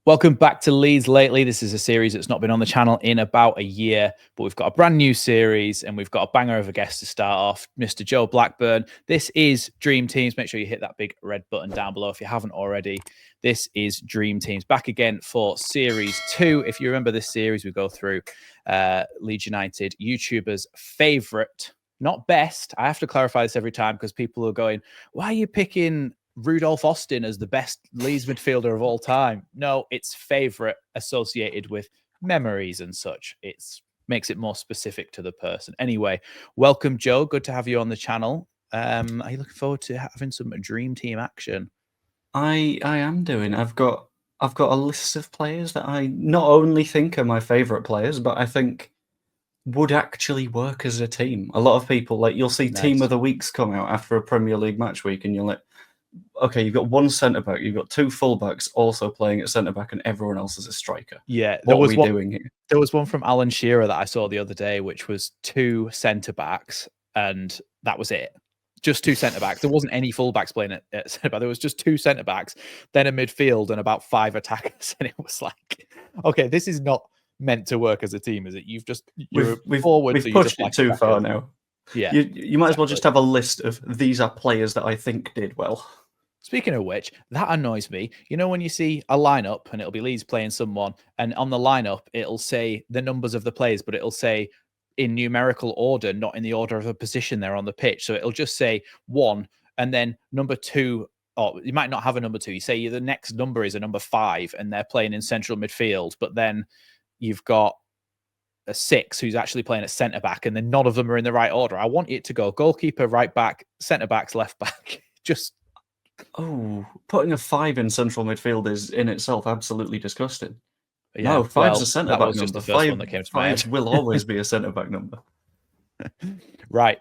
Welcome back to Leeds Lately. This is a series that's not been on the channel in about a year, but we've got a brand new series and we've got a banger of a guest to start off, Mr. Joe Blackburn. This is Dream Teams. Make sure you hit that big red button down below if you haven't already. This is Dream Teams, back again for Series 2. If you remember this series, we go through Leeds United YouTubers' favourite, not best. I have to clarify this every time because people are going, why are you picking Rudolph Austin as the best Leeds midfielder of all time? No, it's favourite associated with memories and such. It makes it more specific to the person. Anyway, welcome, Joe. Good to have you on the channel. Are you looking forward to having some Dream Team action? I am doing. I've got a list of players that I not only think are my favourite players, but I think would actually work as a team. A lot of people, like, you'll see Team of the Weeks come out after a Premier League match week, and you're like, okay, you've got one centre-back, you've got two fullbacks also playing at centre-back, and everyone else is a striker. Yeah, what are we doing here? There was one from Alan Shearer that I saw the other day, which was two centre-backs, and that was it. Just two centre-backs. There wasn't any fullbacks playing at centre-back. There was just two centre-backs, then a midfield, and about five attackers. And it was like, okay, this is not meant to work as a team, is it? We've pushed it too far now. Yeah, you might as well just have a list of these are players that I think did well. Speaking of which, that annoys me. You know, when you see a lineup and it'll be Leeds playing someone, and on the lineup it'll say the numbers of the players, but it'll say in numerical order, not in the order of a position they're on the pitch. So it'll just say 1 and then number 2, or you might not have a number 2. You say the next number is a number 5 and they're playing in central midfield, but then you've got a 6 who's actually playing at centre back, and then none of them are in the right order. I want it to go goalkeeper, right back, centre backs, left back. Just putting a 5 in central midfield is in itself absolutely disgusting. Yeah, no, 5's a centre back number. The first one that came to my head. Will always be a centre back number. Right.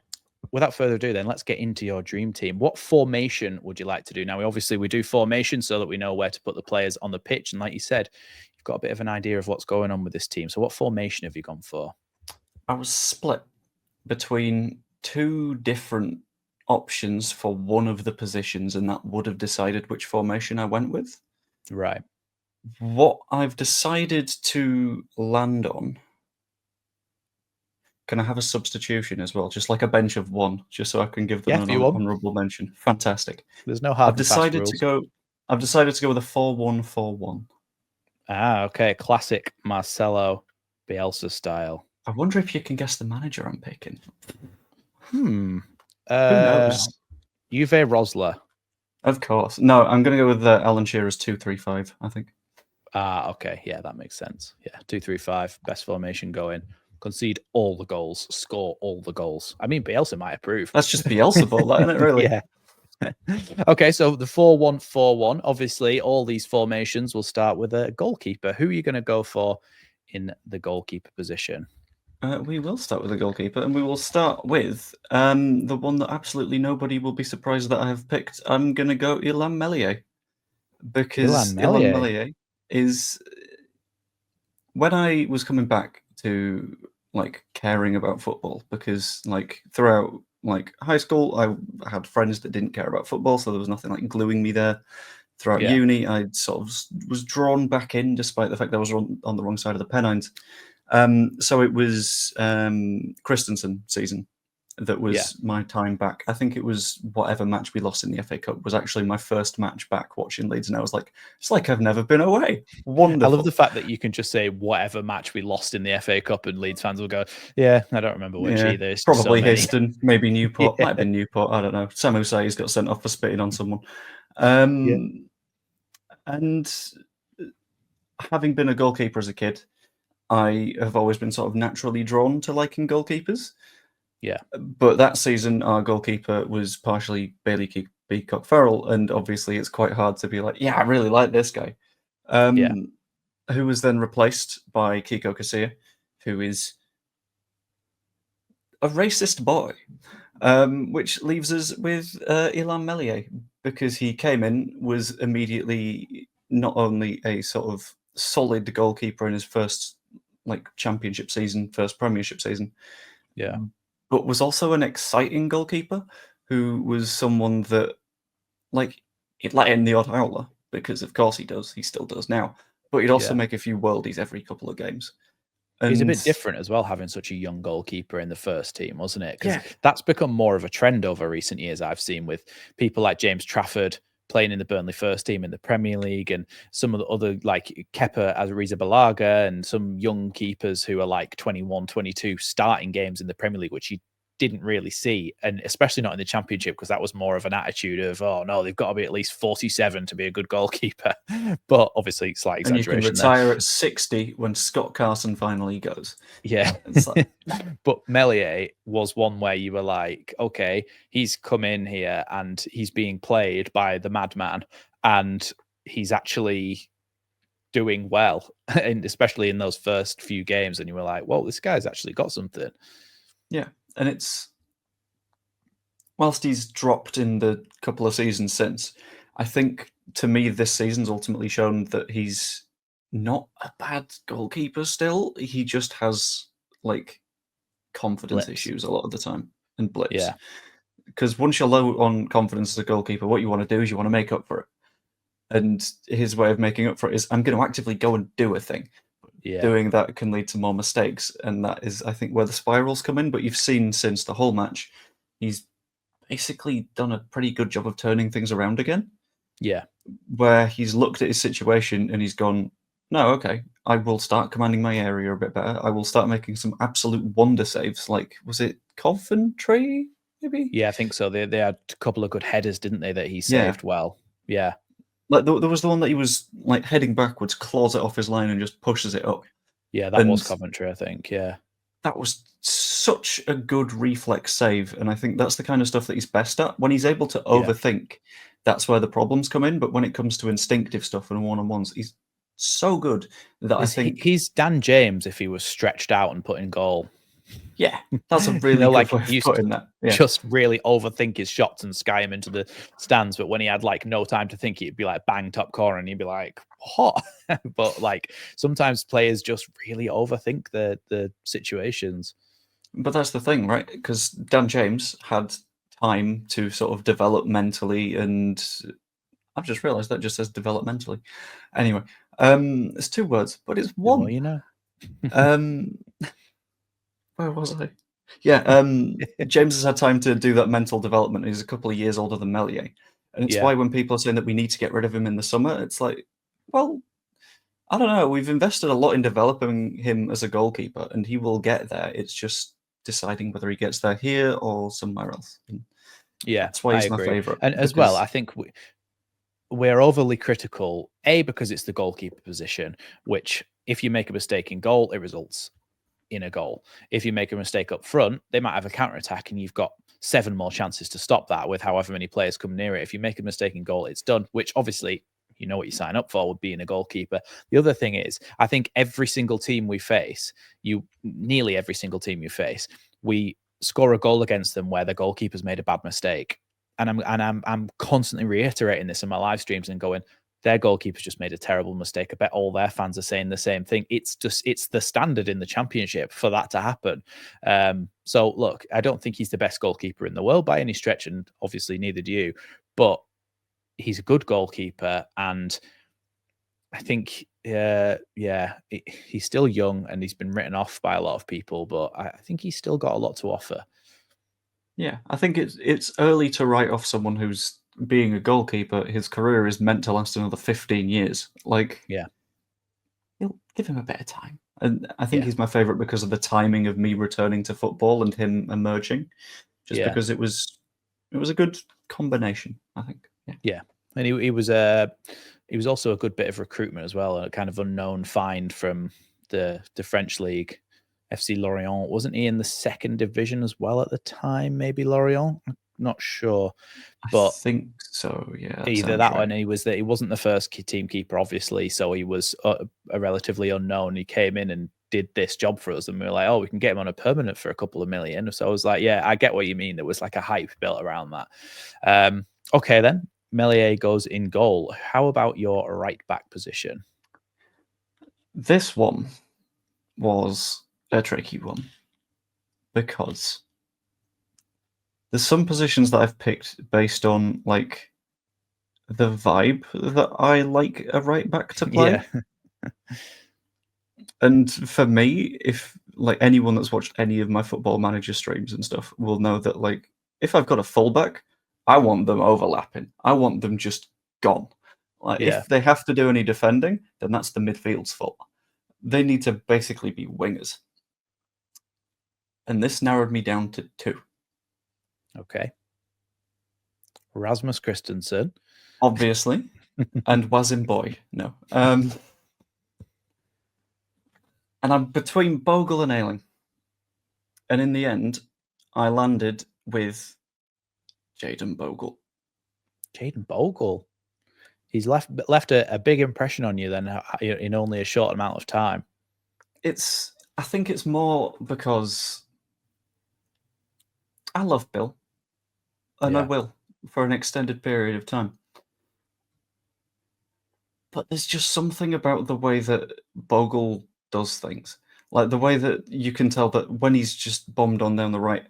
Without further ado, then let's get into your dream team. What formation would you like to do? Now, we do formation so that we know where to put the players on the pitch. And like you said, you've got a bit of an idea of what's going on with this team. So what formation have you gone for? I was split between two different options for one of the positions, and that would have decided which formation I went with. Right. What I've decided to land on, can I have a substitution as well? Just like a bench of one, just so I can give them an honourable mention. Fantastic. There's no hard I've decided to go with a 4-1-4-1. Ah, okay. Classic Marcelo Bielsa style. I wonder if you can guess the manager I'm picking. Who knows? Uwe Rosler. Of course. No, I'm going to go with Alan Shearer's 2-3-5, I think. Ah, okay. Yeah, that makes sense. Yeah, 2-3-5, best formation going. Concede all the goals, score all the goals. I mean, Bielsa might approve. That's just Bielsa ball, isn't it, really? Yeah. Okay, so the 4-1-4-1. Obviously, all these formations will start with a goalkeeper. Who are you going to go for in the goalkeeper position? We will start with the goalkeeper, and we will start with the one that absolutely nobody will be surprised that I have picked. I'm going to go Illan Meslier, because Illan Meslier is, when I was coming back to caring about football, because throughout high school I had friends that didn't care about football, so there was nothing gluing me there. Throughout uni, I sort of was drawn back in, despite the fact that I was on the wrong side of the Pennines. So it was Christensen season that was my time back. I think it was whatever match we lost in the FA Cup was actually my first match back watching Leeds, and I was like, it's like I've never been away. Wonderful. I love the fact that you can just say whatever match we lost in the FA Cup, and Leeds fans will go, yeah, I don't remember which either. It's probably Histon, maybe Newport. Might have been Newport, I don't know. Sam Husay's got sent off for spitting on someone. And having been a goalkeeper as a kid, I have always been sort of naturally drawn to liking goalkeepers. Yeah. But that season, our goalkeeper was partially Bailey Peacock Farrell, and obviously it's quite hard to be like, yeah, I really like this guy. Who was then replaced by Kiko Casilla, who is a racist boy, which leaves us with Illan Meslier, because he came in, was immediately not only a sort of solid goalkeeper in his first championship season, first Premiership season, but was also an exciting goalkeeper who was someone that he'd let in the odd howler, because of course he does, he still does now, but he'd also make a few worldies every couple of games. And he's a bit different as well, having such a young goalkeeper in the first team, wasn't it? Because yeah, that's become more of a trend over recent years, I've seen, with people like James Trafford playing in the Burnley first team in the Premier League, and some of the other, like Kepa Arrizabalaga, and some young keepers who are like 21, 22 starting games in the Premier League, which you didn't really see, and especially not in the Championship, because that was more of an attitude of, oh no, they've got to be at least 47 to be a good goalkeeper. But obviously, slight exaggeration. And you can retire at 60 when Scott Carson finally goes. Yeah. Like... But Meslier was one where you were like, okay, he's come in here and he's being played by the madman, and he's actually doing well, and especially in those first few games, and you were like, well, this guy's actually got something. Yeah, and it's, whilst he's dropped in the couple of seasons since, I think to me this season's ultimately shown that he's not a bad goalkeeper still. He just has like confidence issues a lot of the time, and blips. Yeah. Because once you're low on confidence as a goalkeeper, what you want to do is you want to make up for it. And his way of making up for it is, I'm going to actively go and do a thing. Yeah. Doing that can lead to more mistakes, and that is, I think, where the spirals come in. But you've seen since the whole match, he's basically done a pretty good job of turning things around again. Yeah. Where he's looked at his situation and he's gone, no, okay, I will start commanding my area a bit better. I will start making some absolute wonder saves. Like, was it Coventry, maybe? Yeah, I think so. They had a couple of good headers, didn't they, that he saved well. Yeah. Like, there was the one that he was like heading backwards, claws it off his line and just pushes it up. Yeah, that was Coventry, I think. Yeah. That was such a good reflex save, and I think that's the kind of stuff that he's best at. When he's able to overthink, that's where the problems come in. But when it comes to instinctive stuff and one-on-ones, he's so good that I think he's Dan James if he was stretched out and put in goal. Yeah, that's a really good way of putting that. Yeah. Just really overthink his shots and sky him into the stands. But when he had like no time to think, it'd be like bang top corner, and he'd be like, what? But like sometimes players just really overthink the situations. But that's the thing, right? Because Dan James had time to sort of develop mentally, and I've just realised that just says developmentally. Anyway, it's 2 words, but it's one. Well, you know. Where was I? Yeah, James has had time to do that mental development. He's a couple of years older than Meslier. And it's why when people are saying that we need to get rid of him in the summer, it's like, well, I don't know. We've invested a lot in developing him as a goalkeeper, and he will get there. It's just deciding whether he gets there here or somewhere else. And that's why he's my favourite. And as well, I think we're overly critical, because it's the goalkeeper position, which if you make a mistake in goal, it results in a goal. If you make a mistake up front, they might have a counter-attack and you've got 7 more chances to stop that with however many players come near it. If you make a mistake in goal, it's done, which obviously you know what you sign up for with being a goalkeeper. The other thing is, I think every single team we face, nearly every single team you face, we score a goal against them where the goalkeeper's made a bad mistake. And I'm constantly reiterating this in my live streams and going, their goalkeeper's just made a terrible mistake. I bet all their fans are saying the same thing. It's the standard in the Championship for that to happen. So look, I don't think he's the best goalkeeper in the world by any stretch, and obviously neither do you. But he's a good goalkeeper, and I think, he's still young and he's been written off by a lot of people, but I think he's still got a lot to offer. Yeah, I think it's early to write off someone who's being a goalkeeper. His career is meant to last another 15 years. Like, you'll give him a bit of time. And I think he's my favourite because of the timing of me returning to football and him emerging. Just because it was a good combination, I think. Yeah. And he was also a good bit of recruitment as well, a kind of unknown find from the French league. FC Lorient, wasn't he in the 2nd division as well at the time? Maybe Lorient, I'm not sure, but I think so. Yeah, either that one. He wasn't the first team keeper, obviously, so he was a relatively unknown. He came in and did this job for us, and we were like, oh, we can get him on a permanent for a couple of million. So I was like, yeah, I get what you mean. There was like a hype built around that. Okay, then Meslier goes in goal. How about your right back position? This one was a tricky one because there's some positions that I've picked based on like the vibe that I like a right back to play. And for me, if like anyone that's watched any of my Football Manager streams and stuff will know that like if I've got a fullback, I want them overlapping. I want them just gone. Like if they have to do any defending, then that's the midfield's fault. They need to basically be wingers. And this narrowed me down to 2. Okay. Rasmus Christensen. Obviously. And Wazim Boy. No. And I'm between Bogle and Ayling. And in the end, I landed with Jayden Bogle. Jayden Bogle? He's left a big impression on you then in only a short amount of time. I think it's more because I love Bill. And I will for an extended period of time. But there's just something about the way that Bogle does things. Like the way that you can tell that when he's just bombed on down the right,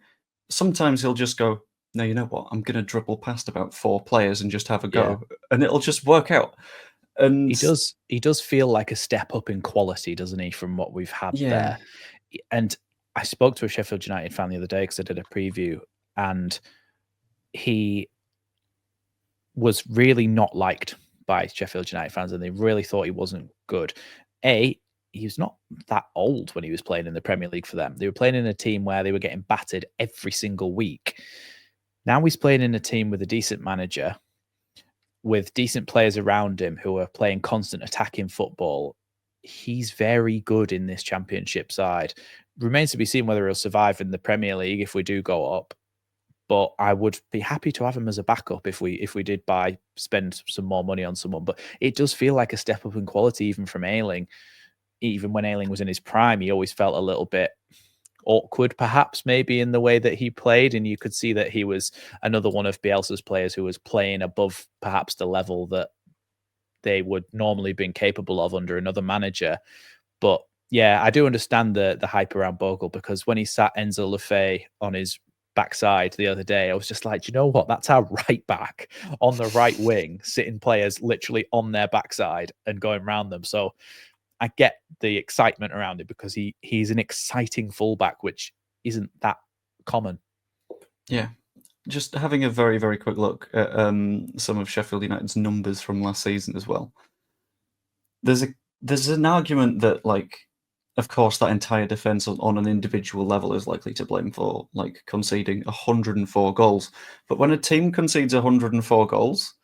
sometimes he'll just go, no, you know what? I'm going to dribble past about 4 players and just have a go. And it'll just work out. And he does feel like a step up in quality, doesn't he, from what we've had there? And I spoke to a Sheffield United fan the other day because I did a preview, and he was really not liked by Sheffield United fans, and they really thought he wasn't good. He was not that old when he was playing in the Premier League for them. They were playing in a team where they were getting battered every single week. Now he's playing in a team with a decent manager, with decent players around him who are playing constant attacking football. He's very good in this Championship side. Remains to be seen whether he'll survive in the Premier League if we do go up. But I would be happy to have him as a backup if we did spend some more money on someone. But it does feel like a step up in quality even from Ayling. Even when Ayling was in his prime, he always felt a little bit awkward, perhaps, maybe in the way that he played. And you could see that he was another one of Bielsa's players who was playing above perhaps the level that they would normally been capable of under another manager. But yeah, I do understand the hype around Bogle, because when he sat Enzo Lefebvre on his backside the other day, I was just like, do you know what? That's our right back on the right wing, sitting players literally on their backside and going around them. So I get the excitement around it, because he's an exciting fullback, which isn't that common. Yeah. Just having a very, very quick look at some of Sheffield United's numbers from last season as well. There's an argument that, like, of course, that entire defence on an individual level is likely to blame for like conceding 104 goals. But when a team concedes 104 goals,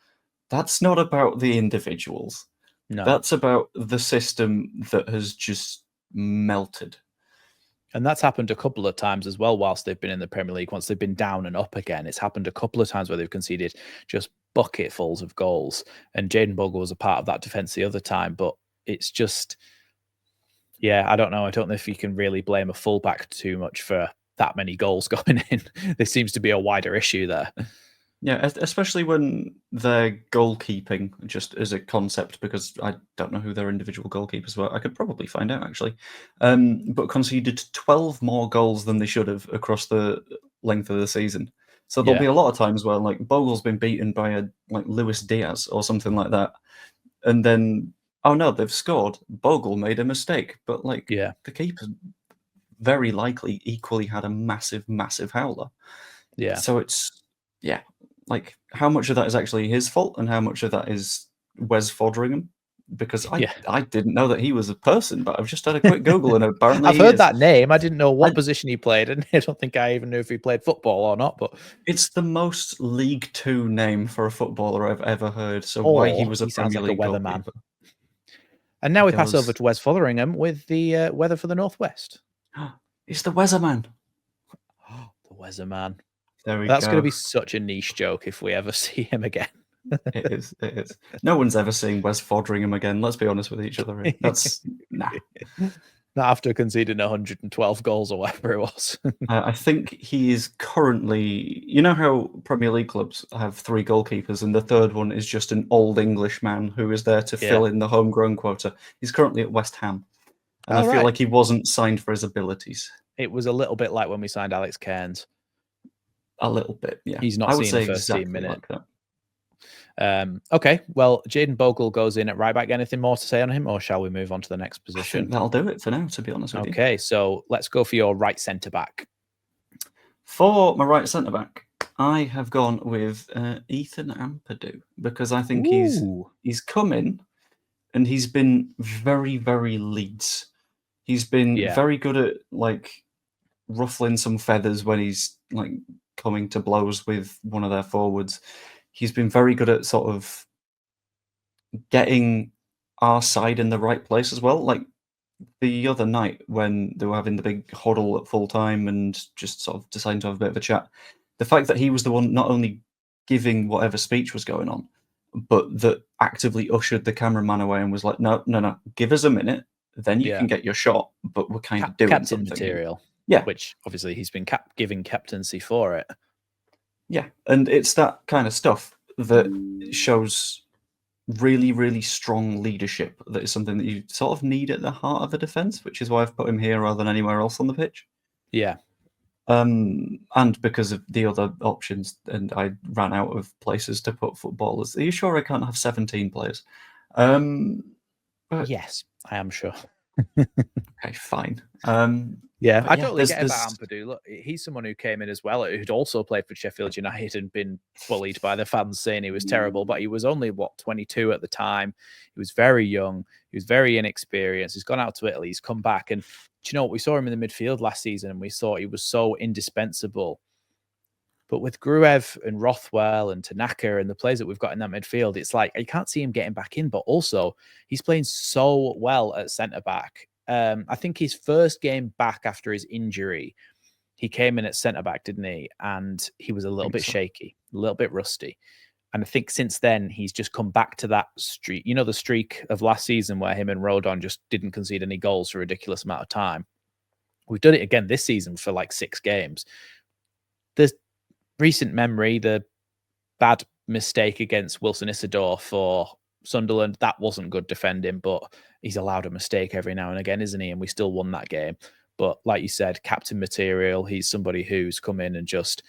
that's not about the individuals. No. That's about the system that has just melted. And that's happened a couple of times as well whilst they've been in the Premier League. Once they've been down and up again, it's happened a couple of times where they've conceded just bucketfuls of goals. And Jayden Bogle was a part of that defence the other time. But it's just, yeah, I don't know. I don't know if you can really blame a fullback too much for that many goals going in. There seems to be a wider issue there. Yeah, especially when they're goalkeeping just as a concept, because I don't know who their individual goalkeepers were. I could probably find out, actually. But conceded 12 more goals than they should have across the length of the season. So there'll be a lot of times where like Bogle's been beaten by like Luis Diaz or something like that. And then, oh no, they've scored. Bogle made a mistake. But like the keeper very likely equally had a massive, massive howler. Yeah. So it's, like how much of that is actually his fault and how much of that is Wes Foderingham? Because I didn't know that he was a person, but I've just had a quick Google and apparently I've heard that name. I didn't know what position he played, and I don't think I even knew if he played football or not. But it's the most League Two name for a footballer I've ever heard. So why he was a Premier League weatherman. And now we pass over to Wes Fotheringham with the weather for the Northwest. He's the Weatherman. The Weatherman. There we go. That's going to be such a niche joke if we ever see him again. It is. It is. No one's ever seen Wes Foderingham again. Let's be honest with each other. That's nah. Not after conceding 112 goals or whatever it was. I think he is currently. You know how Premier League clubs have 3 goalkeepers, and the third one is just an old English man who is there to fill in the homegrown quota. He's currently at West Ham, and I feel like he wasn't signed for his abilities. It was a little bit like when we signed Alex Cairns. A little bit, yeah. He's not seen the first team minute. Like that. Okay, well, Jayden Bogle goes in at right back. Anything more to say on him, or shall we move on to the next position? I think that'll do it for now, to be honest with you. Okay, so let's go for your right centre back. For my right centre back, I have gone with Ethan Ampadu because I think he's come in and he's been very, very Leeds. He's been very good at like ruffling some feathers when he's like coming to blows with one of their forwards. He's been very good at sort of getting our side in the right place as well. Like the other night when they were having the big huddle at full time and just sort of deciding to have a bit of a chat, the fact that he was the one not only giving whatever speech was going on, but that actively ushered the cameraman away and was like, no, give us a minute, then you can get your shot, but we're kind of doing captain something. Material. Yeah. Which obviously he's been giving captaincy for it. Yeah, and it's that kind of stuff that shows really, really strong leadership. That is something that you sort of need at the heart of a defence, which is why I've put him here rather than anywhere else on the pitch. Yeah. And because of the other options, and I ran out of places to put footballers. Are you sure I can't have 17 players? Yes, I am sure. Okay, fine. I totally get about Ampadu. Look, he's someone who came in as well, who'd also played for Sheffield United and been bullied by the fans saying he was terrible, but he was only, 22 at the time. He was very young. He was very inexperienced. He's gone out to Italy. He's come back. And do you know what? We saw him in the midfield last season and we thought he was so indispensable. But with Gruev and Rothwell and Tanaka and the players that we've got in that midfield, it's like you can't see him getting back in, but also he's playing so well at centre-back. I think his first game back after his injury, he came in at centre-back, didn't he? And he was a little bit shaky, a little bit rusty. And I think since then, he's just come back to that streak. You know, the streak of last season where him and Rodon just didn't concede any goals for a ridiculous amount of time. We've done it again this season for like 6 games. There's recent memory, the bad mistake against Wilson Isidore for Sunderland, that wasn't good defending, but he's allowed a mistake every now and again, isn't he? And we still won that game. But like you said, captain material, he's somebody who's come in and just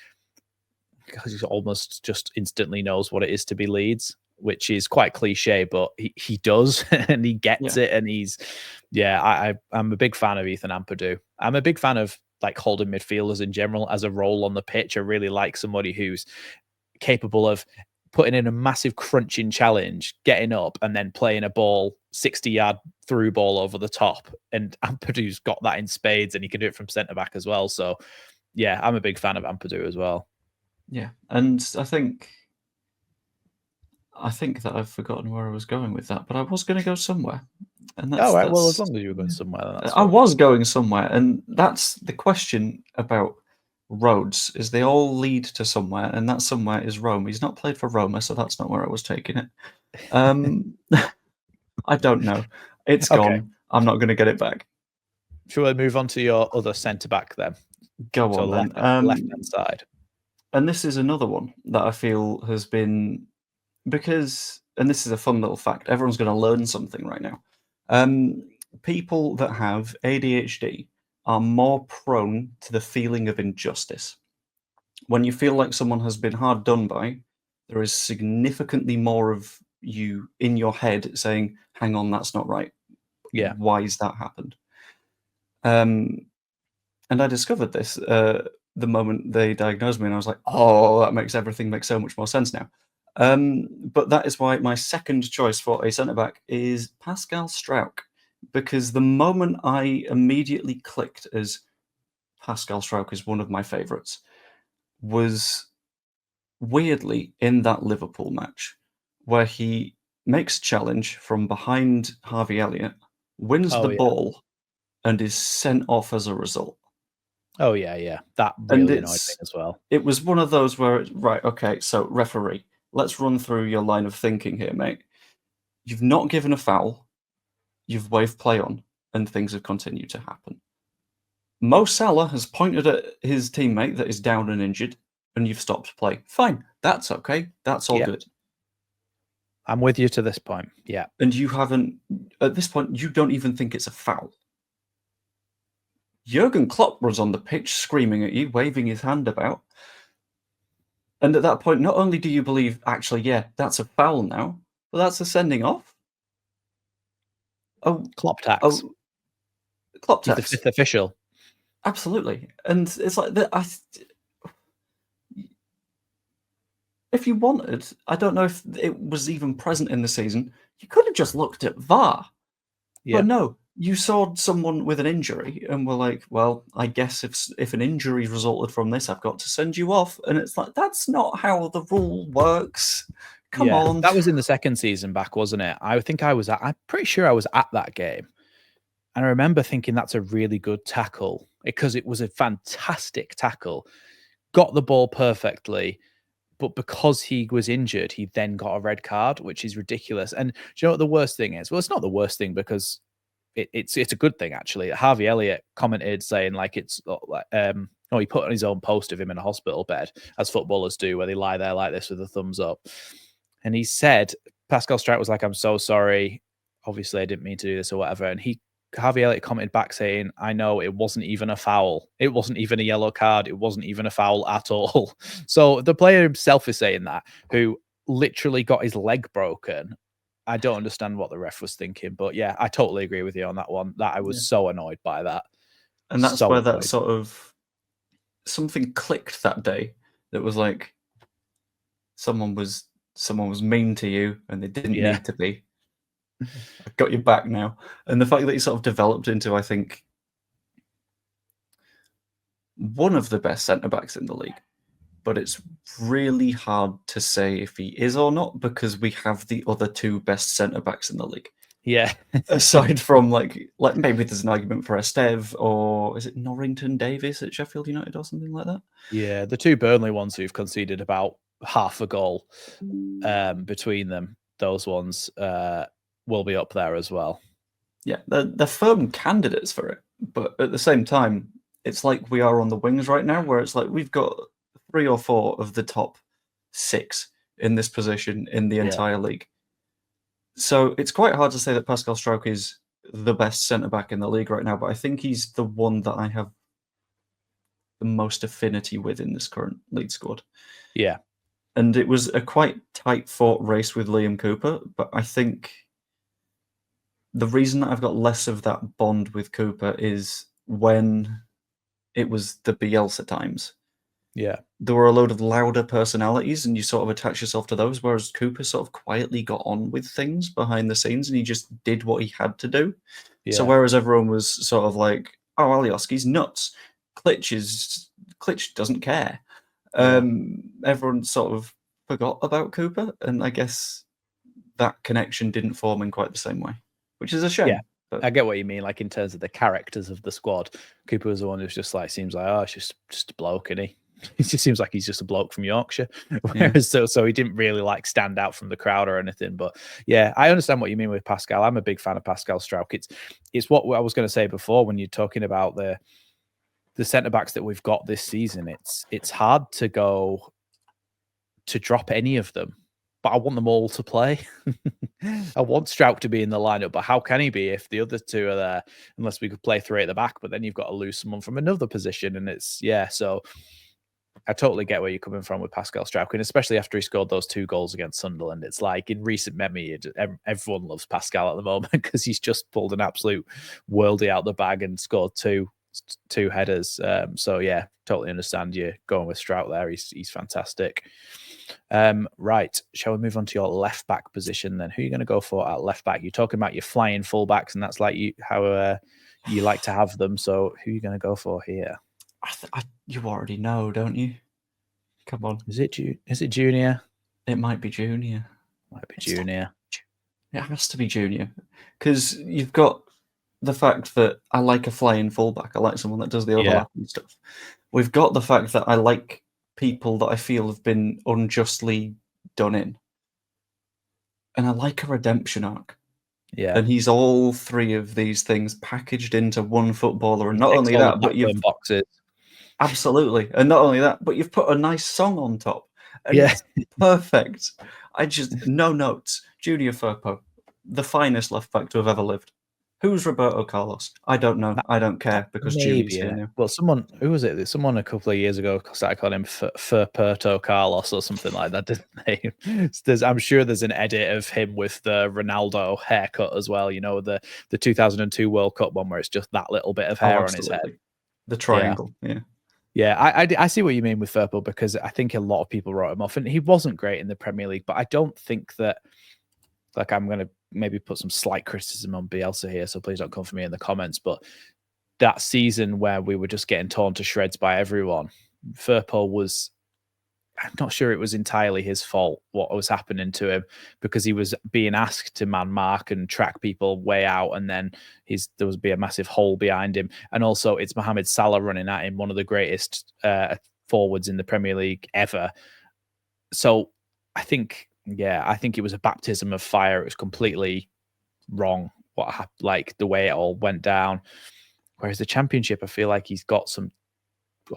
almost just instantly knows what it is to be Leeds, which is quite cliche, but he does and he gets it. And I'm a big fan of Ethan Ampadu. I'm a big fan of like holding midfielders in general as a role on the pitch. I really like somebody who's capable of putting in a massive crunching challenge, getting up and then playing a ball 60-yard through ball over the top. And Ampadu's got that in spades and he can do it from centre back as well. So yeah, I'm a big fan of Ampadu as well. Yeah. And I think that I've forgotten where I was going with that, but I was going to go somewhere. And that's, all right. Well, as long as you were going somewhere, I was going somewhere, and that's the question about roads: is they all lead to somewhere, and that somewhere is Rome. He's not played for Roma, so that's not where I was taking it. I don't know. It's gone. I'm not going to get it back. Shall we move on to your other centre back then? Go on then. Left-hand side. And this is another one that I feel has been because, and this is a fun little fact. Everyone's going to learn something right now. People that have ADHD are more prone to the feeling of injustice. When you feel like someone has been hard done by, there is significantly more of you in your head saying, hang on, that's not right. Yeah. Why has that happened? And I discovered this the moment they diagnosed me, and I was like, oh, that makes everything make so much more sense now. But that is why my second choice for a centre-back is Pascal Struijk, because the moment I immediately clicked as Pascal Struijk is one of my favourites was weirdly in that Liverpool match where he makes challenge from behind Harvey Elliott, wins the ball, and is sent off as a result. Oh, yeah. That really annoyed me as well. It was one of those where, right, okay, so referee, let's run through your line of thinking here, mate. You've not given a foul, you've waved play on, and things have continued to happen. Mo Salah has pointed at his teammate that is down and injured, and you've stopped play. Fine, that's okay, that's all good. I'm with you to this point, yeah. And you haven't, at this point, you don't even think it's a foul. Jurgen Klopp was on the pitch screaming at you, waving his hand about. And at that point, not only do you believe, actually, yeah, that's a foul now, but that's a sending off. Oh, Klopp tax. Oh, Klopp He's tax. the 5th official. Absolutely. And it's like that. If you wanted, I don't know if it was even present in the season, you could have just looked at VAR. Yeah. But no, you saw someone with an injury and were like, well, I guess if an injury resulted from this, I've got to send you off. And it's like, that's not how the rule works. Come on. That was in the second season back, wasn't it? I'm pretty sure I was at that game. And I remember thinking that's a really good tackle because it was a fantastic tackle. Got the ball perfectly. But because he was injured, he then got a red card, which is ridiculous. And do you know what the worst thing is? Well, it's not the worst thing because it's a good thing, actually. Harvey Elliott commented saying, like, he put on his own post of him in a hospital bed, as footballers do, where they lie there like this with a thumbs up. And he said, Pascal Struijk was like, I'm so sorry. Obviously, I didn't mean to do this or whatever. And Harvey Elliott commented back saying, I know it wasn't even a foul. It wasn't even a yellow card. It wasn't even a foul at all. So the player himself is saying that, who literally got his leg broken. I don't understand what the ref was thinking. But yeah, I totally agree with you on that one. That I was so annoyed by that. And that's where that sort of something clicked that day. That was like someone was mean to you and they didn't need to be. I've got your back now. And the fact that he sort of developed into, I think, one of the best centre-backs in the league. But it's really hard to say if he is or not because we have the other two best centre-backs in the league. Yeah. Aside from, like maybe there's an argument for Esteve, or is it Norrington Davis at Sheffield United or something like that? Yeah, the two Burnley ones who've conceded about half a goal between them, those ones will be up there as well. Yeah, they're firm candidates for it. But at the same time, it's like we are on the wings right now, where it's like we've got 3 or 4 of the top 6 in this position in the entire league. So it's quite hard to say that Pascal Struijk is the best centre-back in the league right now, but I think he's the one that I have the most affinity with in this current Leeds squad. Yeah. And it was a quite tight-fought race with Liam Cooper, but I think the reason that I've got less of that bond with Cooper is when it was the Bielsa times. Yeah. There were a load of louder personalities and you sort of attach yourself to those, whereas Cooper sort of quietly got on with things behind the scenes and he just did what he had to do. Yeah. So whereas everyone was sort of like, oh, Alioski's nuts. Klitsch doesn't care. Everyone sort of forgot about Cooper, and I guess that connection didn't form in quite the same way, which is a shame. Yeah. I get what you mean, like in terms of the characters of the squad. Cooper was the one who's just like, seems like, oh, it's just a bloke, isn't he? It just seems like he's just a bloke from Yorkshire. Whereas so he didn't really like stand out from the crowd or anything. But yeah, I understand what you mean with Pascal. I'm a big fan of Pascal Struijk. It's what I was going to say before when you're talking about the centre-backs that we've got this season. It's hard to drop any of them, but I want them all to play. I want Struijk to be in the lineup, but how can he be if the other two are there? Unless we could play 3 at the back, but then you've got to lose someone from another position. And so I totally get where you're coming from with Pascal Struijk, and especially after he scored those 2 goals against Sunderland. It's like in recent memory, everyone loves Pascal at the moment because he's just pulled an absolute worldie out the bag and scored two headers. So yeah, totally understand you going with Struijk there. He's fantastic. Right, shall we move on to your left back position then? Who are you going to go for at left back? You're talking about your flying fullbacks, and that's like how you like to have them. So who are you going to go for here? You already know, don't you? Come on. Is it Junior? It might be Junior. Junior. It has to be Junior. Because you've got the fact that I like a flying fullback. I like someone that does the overlapping stuff. We've got the fact that I like people that I feel have been unjustly done in. And I like a redemption arc. Yeah. And he's all 3 of these things packaged into one footballer. And not only that, but you've boxes. Absolutely. And not only that, but you've put a nice song on top. And it's perfect. No notes. Junior Firpo, the finest left back to have ever lived. Who's Roberto Carlos? I don't know. I don't care because Julia's here now. Well, someone, who was it? Someone a couple of years ago started calling him Furperto Carlos or something like that, didn't they? I'm sure there's an edit of him with the Ronaldo haircut as well. You know, the 2002 World Cup one where it's just that little bit of hair on his head. The triangle, yeah. Yeah, I see what you mean with Firpo, because I think a lot of people wrote him off, and he wasn't great in the Premier League. But I don't think that, like, I'm going to maybe put some slight criticism on Bielsa here, so please don't come for me in the comments. But that season where we were just getting torn to shreds by everyone, Firpo was, I'm not sure it was entirely his fault what was happening to him, because he was being asked to man mark and track people way out, and then there would be a massive hole behind him. And also it's Mohamed Salah running at him, one of the greatest forwards in the Premier League ever. So I think it was a baptism of fire. It was completely wrong what happened, like the way it all went down. Whereas the Championship, I feel like he's got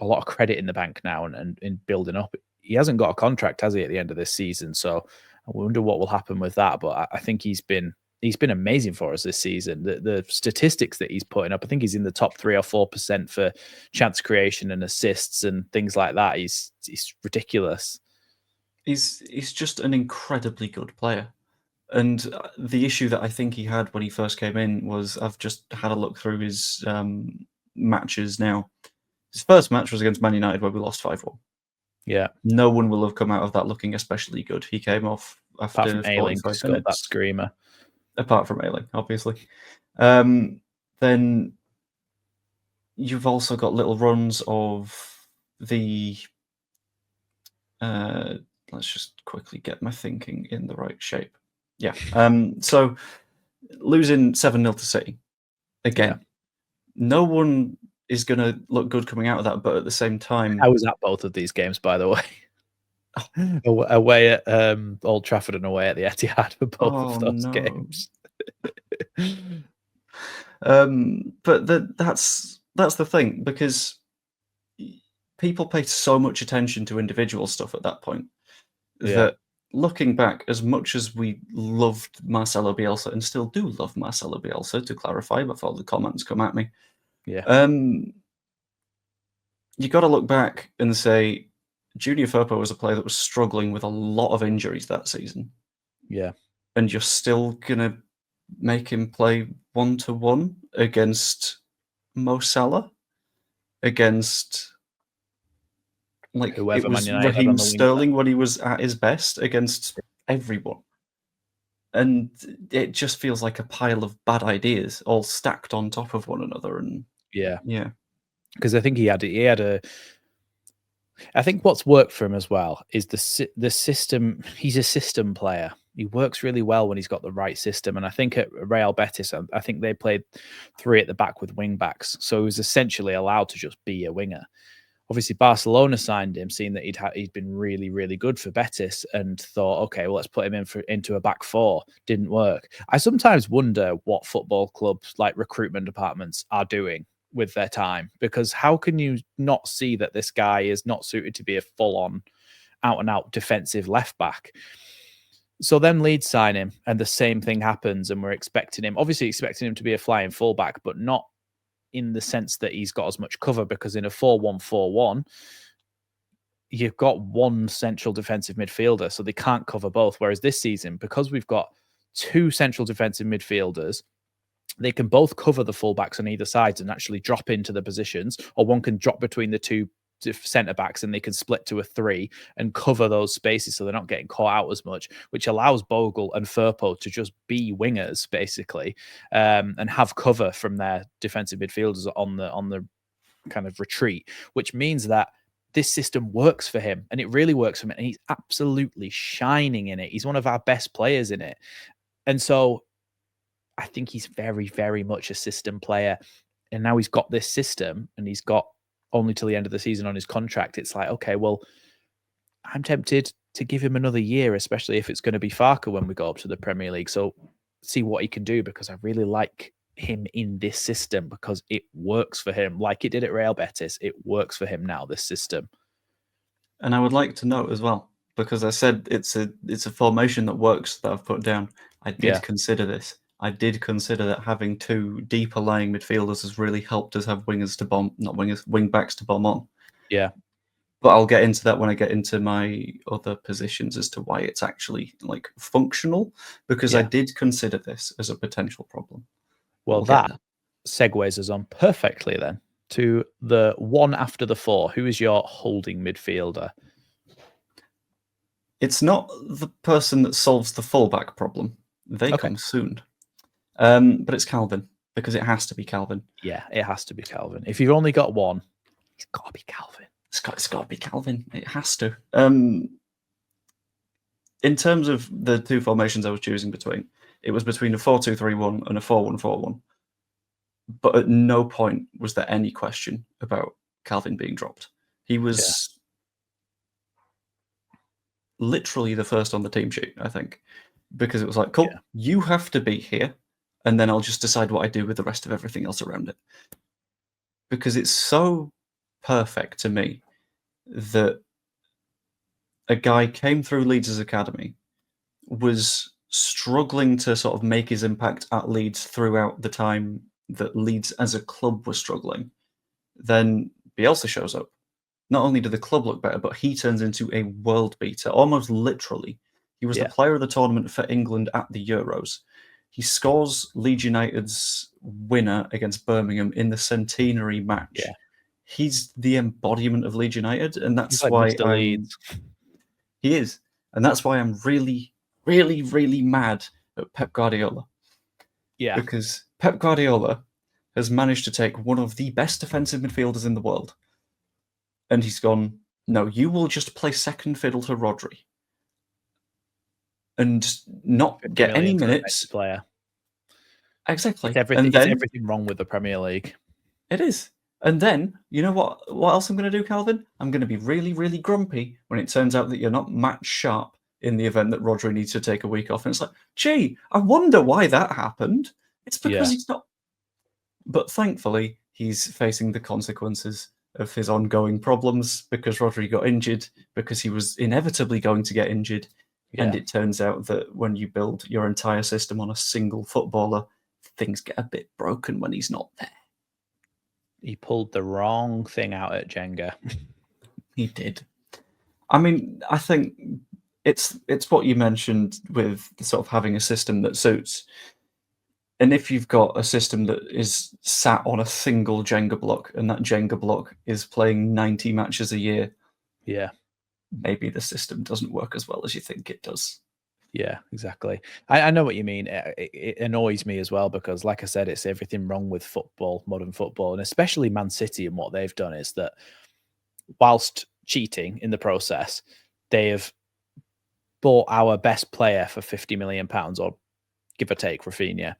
a lot of credit in the bank now and in building up. He hasn't got a contract, has he, at the end of this season? So I wonder what will happen with that. But I think he's been amazing for us this season. The statistics that he's putting up, I think he's in the top 3 or 4% for chance creation and assists and things like that. He's ridiculous. He's just an incredibly good player. And the issue that I think he had when he first came in was, I've just had a look through his matches now. His first match was against Man United, where we lost 5-1. Yeah. No one will have come out of that looking especially good. He came off after apart from Ayling, 45 minutes. That screamer. Apart from Ayling, obviously. Then you've also got little runs of the... let's just quickly get my thinking in the right shape. Yeah. So losing 7-0 to City, again, no one is going to look good coming out of that, but at the same time... I was at both of these games, by the way. Away at Old Trafford and away at the Etihad for both of those games. But that's the thing, because people pay so much attention to individual stuff at that point that, looking back, as much as we loved Marcelo Bielsa and still do love Marcelo Bielsa, to clarify before the comments come at me, you got to look back and say Junior Firpo was a player that was struggling with a lot of injuries that season. Yeah. And you're still going to make him play 1-to-1 against Mo Salah, against... like, whoever, it was Man United Raheem Sterling when he was at his best, against everyone. And it just feels like a pile of bad ideas all stacked on top of one another. And yeah. Because I think he had a... I think what's worked for him as well is the system. He's a system player. He works really well when he's got the right system. And I think at Real Betis, I think they played 3 at the back with wing backs. So he was essentially allowed to just be a winger. Obviously, Barcelona signed him, seeing that he'd been really, really good for Betis, and thought, okay, well, let's put him into a back 4. Didn't work. I sometimes wonder what football clubs, like recruitment departments, are doing with their time, because how can you not see that this guy is not suited to be a full-on, out-and-out defensive left-back? So then Leeds sign him, and the same thing happens, and we're expecting him to be a flying fullback, but not in the sense that he's got as much cover, because in a 4-1-4-1, you've got one central defensive midfielder, so they can't cover both. Whereas this season, because we've got 2 central defensive midfielders, they can both cover the fullbacks on either side and actually drop into the positions, or one can drop between the 2 centre backs and they can split to a 3 and cover those spaces, so they're not getting caught out as much, which allows Bogle and Firpo to just be wingers basically, and have cover from their defensive midfielders on the kind of retreat, which means that this system works for him, and it really works for him, and he's absolutely shining in it. He's one of our best players in it. And so I think he's very, very much a system player. And now he's got this system, and he's got only till the end of the season on his contract. It's like, okay, well, I'm tempted to give him another year, especially if it's going to be Farke when we go up to the Premier League. So see what he can do, because I really like him in this system, because it works for him like it did at Real Betis. It works for him now, this system. And I would like to note as well, because I said it's a formation that works that I've put down. I did consider this. I did consider that having two deeper lying midfielders has really helped us have wing backs to bomb on. Yeah. But I'll get into that when I get into my other positions as to why it's actually like functional, because I did consider this as a potential problem. Well, that segues us on perfectly then to the one after the four. Who is your holding midfielder? It's not the person that solves the fullback problem. They come soon. But it's Calvin, because it has to be Calvin. Yeah, it has to be Calvin. If you've only got one, it's got to be Calvin. It's got to be Calvin. It has to. In terms of the two formations I was choosing between, it was between a 4-2-3-1 and a 4-1-4-1. But at no point was there any question about Calvin being dropped. He was literally the first on the team sheet, I think, because it was like, cool, you have to be here, and then I'll just decide what I do with the rest of everything else around it. Because it's so perfect to me that a guy came through Leeds' academy, was struggling to sort of make his impact at Leeds throughout the time that Leeds as a club was struggling. Then Bielsa shows up. Not only did the club look better, but he turns into a world beater, almost literally. He was the player of the tournament for England at the Euros. He scores Leeds United's winner against Birmingham in the centenary match. Yeah. He's the embodiment of Leeds United, and that's like why Mr. Leeds. He is, and that's why I'm really, really, really mad at Pep Guardiola. Yeah, because Pep Guardiola has managed to take one of the best defensive midfielders in the world, and he's gone, no, you will just play second fiddle to Rodri and not get any minutes. Player. Exactly. It's everything wrong with the Premier League. It is. And then, you know what else I'm going to do, Calvin? I'm going to be really, really grumpy when it turns out that you're not match sharp in the event that Rodri needs to take a week off. And it's like, gee, I wonder why that happened. It's because he's not. But thankfully, he's facing the consequences of his ongoing problems because Rodri got injured, because he was inevitably going to get injured. Yeah. And it turns out that when you build your entire system on a single footballer, things get a bit broken when he's not there. He pulled the wrong thing out at Jenga. He did. I mean, I think it's what you mentioned with sort of having a system that suits. And if you've got a system that is sat on a single Jenga block, and that Jenga block is playing 90 matches a year, maybe the system doesn't work as well as you think it does. Yeah, exactly. I know what you mean. It annoys me as well because, like I said, it's everything wrong with football, modern football, and especially Man City. And what they've done is that whilst cheating in the process, they have bought our best player for £50 million, or give or take Raphinha,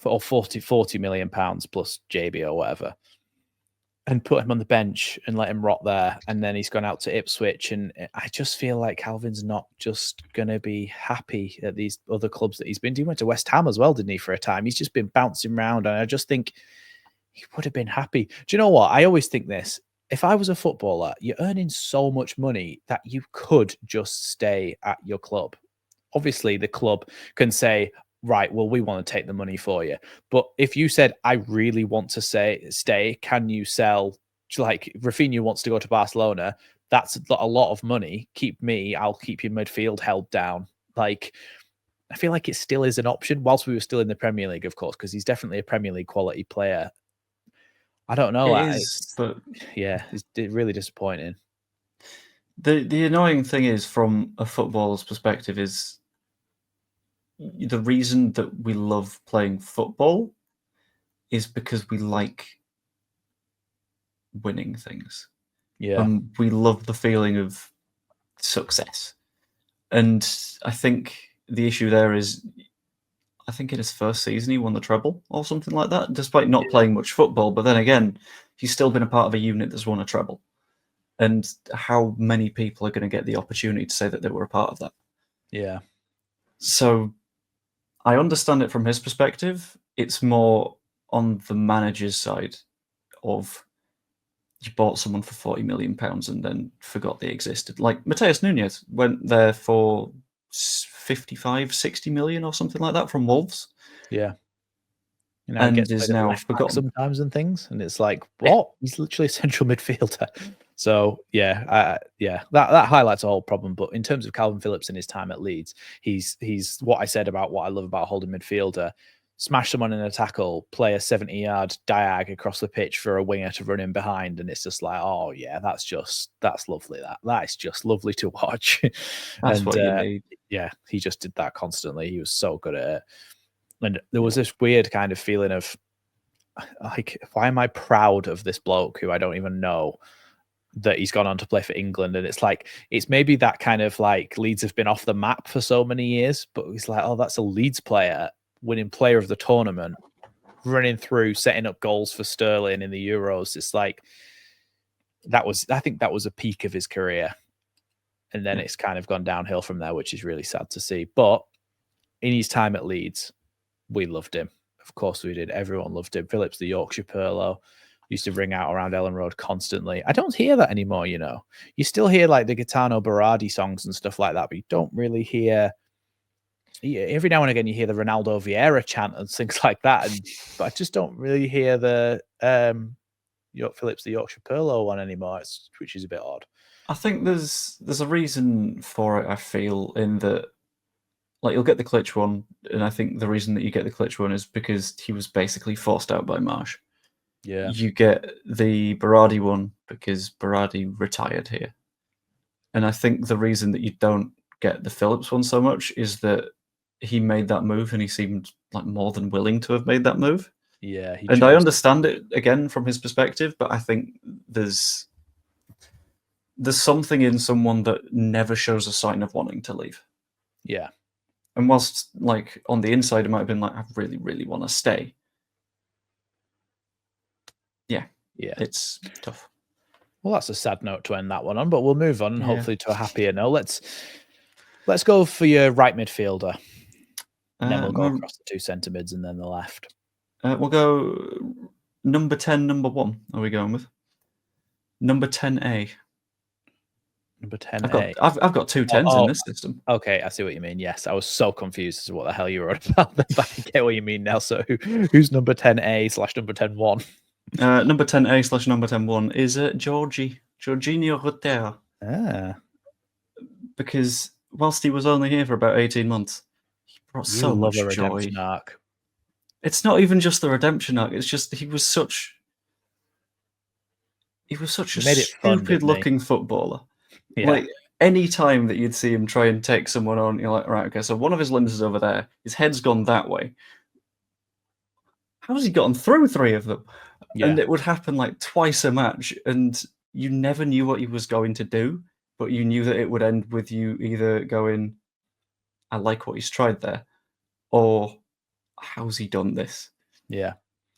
or 40 million pounds plus JB or whatever, and put him on the bench and let him rot there. And then he's gone out to Ipswich. And I just feel like Calvin's not just going to be happy at these other clubs that he's been to. He went to West Ham as well, didn't he, for a time? He's just been bouncing around. And I just think he would have been happy. Do you know what? I always think this. If I was a footballer, you're earning so much money that you could just stay at your club. Obviously, the club can say, right, well, we want to take the money for you. But if you said, I really want to stay, can you sell, like Raphinha wants to go to Barcelona, that's a lot of money. Keep me, I'll keep your midfield held down. Like, I feel like it still is an option whilst we were still in the Premier League, of course, because he's definitely a Premier League quality player. I don't know. It is, but yeah, it's really disappointing. The annoying thing is, from a footballer's perspective, is the reason that we love playing football is because we like winning things. Yeah. We love the feeling of success. And I think the issue there is, I think in his first season, he won the treble or something like that, despite not playing much football. But then again, he's still been a part of a unit that's won a treble. And how many people are going to get the opportunity to say that they were a part of that? Yeah. So I understand it from his perspective. It's more on the manager's side of, you bought someone for £40 million and then forgot they existed. Like Mateus Nunes went there for 55, 60 million or something like that from Wolves. Yeah. And is now left back forgotten sometimes and things, and it's like, what? He's literally a central midfielder. So that highlights a whole problem. But in terms of Calvin Phillips and his time at Leeds, he's what I said about what I love about holding midfielder. Smash someone in a tackle, play a 70-yard diag across the pitch for a winger to run in behind, and it's just like, oh yeah, that's lovely. That is just lovely to watch. That's what you need. Yeah, he just did that constantly. He was so good at it. And there was this weird kind of feeling of like, why am I proud of this bloke who I don't even know that he's gone on to play for England? And it's like, it's maybe that kind of like Leeds have been off the map for so many years, but it's like, oh, that's a Leeds player, winning player of the tournament, running through, setting up goals for Sterling in the Euros. It's like, I think that was a peak of his career. And then it's kind of gone downhill from there, which is really sad to see. But in his time at Leeds, we loved him. Of course we did. Everyone loved him. Phillips, the Yorkshire Perlo, used to ring out around Ellen Road constantly. I don't hear that anymore, you know. You still hear like the Gaetano Berardi songs and stuff like that, but you don't really hear... Every now and again you hear the Ronaldo Vieira chant and things like that, but I just don't really hear the Phillips, the Yorkshire Perlo one anymore, which is a bit odd. I think there's a reason for it, I feel, in that, like, you'll get the Klitsch one, and I think the reason that you get the Klitsch one is because he was basically forced out by Marsh. Yeah. You get the Berardi one because Berardi retired here. And I think the reason that you don't get the Phillips one so much is that he made that move and he seemed like more than willing to have made that move. Yeah. And I understand it, again, from his perspective, but I think there's something in someone that never shows a sign of wanting to leave. Yeah. And whilst, like, on the inside, it might have been like, I really, really want to stay. Yeah. It's tough. Well, that's a sad note to end that one on, but we'll move on, hopefully to a happier note. Let's go for your right midfielder. And then we'll go across the two centre mids and then the left. We'll go number 10, number 1. Are we going with? Number 10A. Number 10A. I've got two 10s in this system. Okay, I see what you mean. Yes, I was so confused as to what the hell you were about, but I get what you mean now. So who's number 10A / number 10-1? Number 10A / number 10-1 is Jorginho Rotera. Because whilst he was only here for about 18 months, he brought so much joy. Arc. It's not even just the redemption arc. It's just he was such a stupid-looking footballer. Yeah. Like, any time that you'd see him try and take someone on, you're like, right, okay, so one of his limbs is over there. His head's gone that way. How's he gotten through 3 of them? Yeah. And it would happen like twice a match, and you never knew what he was going to do, but you knew that it would end with you either going, I like what he's tried there, or how's he done this? Yeah.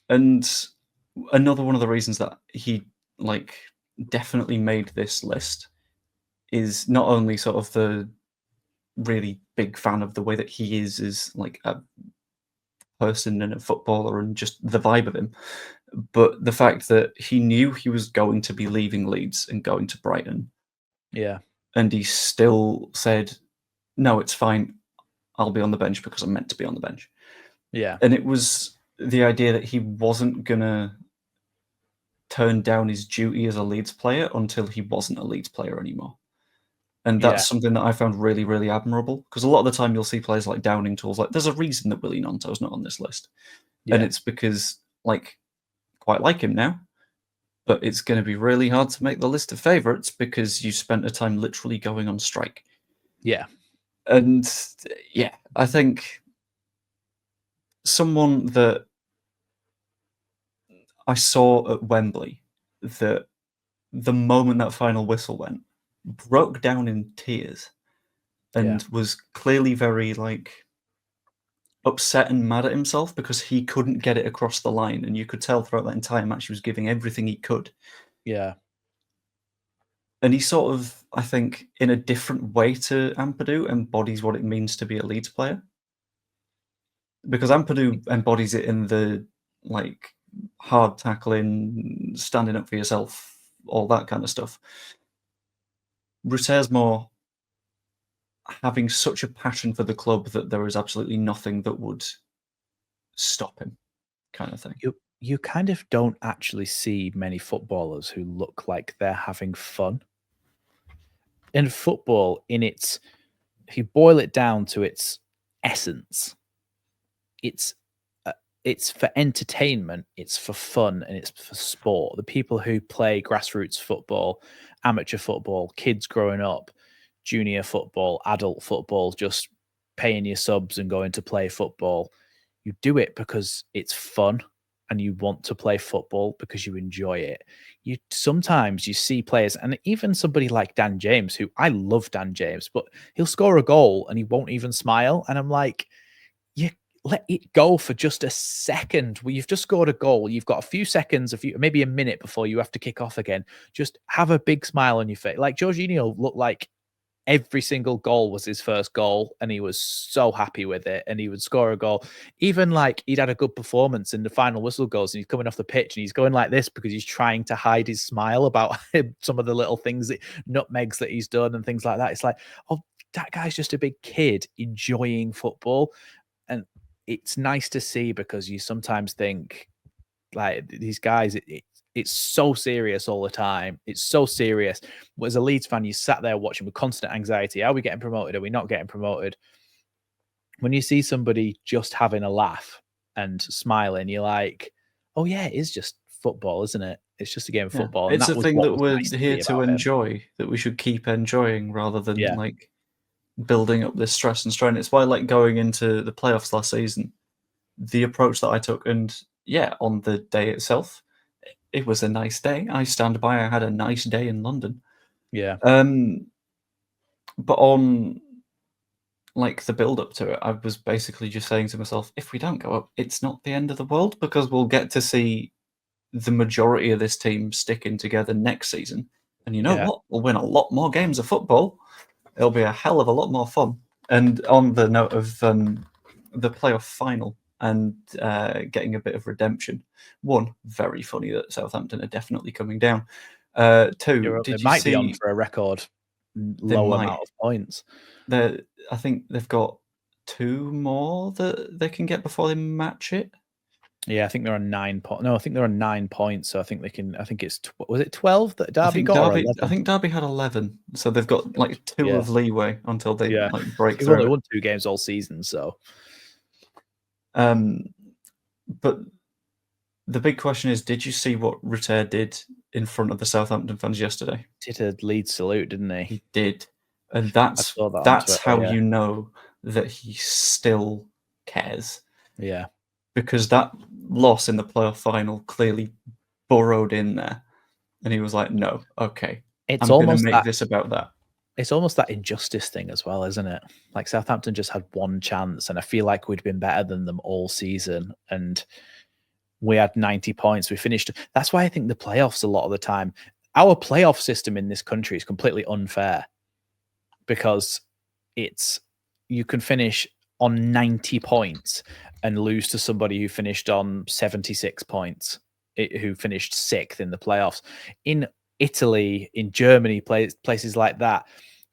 And another one of the reasons that he, like, definitely made this list is not only sort of the really big fan of the way that he is like a person and a footballer and just the vibe of him, but the fact that he knew he was going to be leaving Leeds and going to Brighton. Yeah. And he still said, no, it's fine. I'll be on the bench because I'm meant to be on the bench. Yeah. And it was the idea that he wasn't going to turn down his duty as a Leeds player until he wasn't a Leeds player anymore. And that's something that I found really, really admirable, because a lot of the time you'll see players like downing tools. Like, there's a reason that Willie Gnonto's not on this list. Yeah. And it's because, like, quite like him now, but it's going to be really hard to make the list of favourites because you spent a time literally going on strike. Yeah. And, yeah, I think someone that I saw at Wembley, that the moment that final whistle went, broke down in tears and was clearly very, like, upset and mad at himself because he couldn't get it across the line, and you could tell throughout that entire match he was giving everything he could. Yeah. And he sort of, I think, in a different way to Ampadu, embodies what it means to be a Leeds player. Because Ampadu embodies it in the, like, hard tackling, standing up for yourself, all that kind of stuff. Routaire's more having such a passion for the club that there is absolutely nothing that would stop him, kind of thing. You kind of don't actually see many footballers who look like they're having fun. In football, if you boil it down to its essence, it's for entertainment, it's for fun, and it's for sport. The people who play grassroots football, amateur football, kids growing up, junior football, adult football, just paying your subs and going to play football, you do it because it's fun and you want to play football because you enjoy it. Sometimes you see players, and even somebody like Dan James, who I love Dan James, but he'll score a goal and he won't even smile. And I'm like, you let it go for just a second. Well, you've just scored a goal. You've got a few seconds, maybe a minute before you have to kick off again. Just have a big smile on your face. Like Jorginho looked like every single goal was his first goal and he was so happy with it, and he would score a goal. Even like he'd had a good performance in the final whistle goes and he's coming off the pitch and he's going like this because he's trying to hide his smile about some of the little things, nutmegs that he's done and things like that. It's like, oh, that guy's just a big kid enjoying football. And it's nice to see, because you sometimes think like these guys, it's so serious all the time. It's so serious. As a Leeds fan, you sat there watching with constant anxiety. Are we getting promoted? Are we not getting promoted? When you see somebody just having a laugh and smiling, you're like, oh yeah, it is just football, isn't it? It's just a game of football. And it's a thing that we're here to enjoy, that we should keep enjoying rather than like building up this stress and strain. It's why, like, going into the playoffs last season, the approach that I took, and on the day itself, it was a nice day. I stand by. I had a nice day in London. Yeah. But on like the build up to it, I was basically just saying to myself, if we don't go up, it's not the end of the world, because we'll get to see the majority of this team sticking together next season. And you know what? We'll win a lot more games of football. It'll be a hell of a lot more fun. And on the note of the playoff final and getting a bit of redemption, one, very funny that Southampton are definitely coming down. Two, they might be on for a record low amount of points. I think they've got 2 more that they can get before they match it. Yeah, I think they're on 9 points. No, I think they're on 9 points. So I think they can. I think it's was it 12 that Derby got? I think Derby had 11, so they've got like 2 of leeway until they like break through. They've only won 2 games all season, so. But the big question is, did you see what Ritter did in front of the Southampton fans yesterday? Did a Leeds salute, didn't he? He did, and that's how you know that he still cares. Yeah. Because that loss in the playoff final clearly burrowed in there. And he was like, no, okay. It's I'm almost going to make this about that. It's almost that injustice thing as well, isn't it? Like Southampton just had 1 chance, and I feel like we'd been better than them all season. And we had 90 points. We finished. That's why I think the playoffs, a lot of the time, our playoff system in this country is completely unfair, because you can finish on 90 points and lose to somebody who finished on 76 points, who finished 6th in the playoffs. In Italy, in Germany, places like that,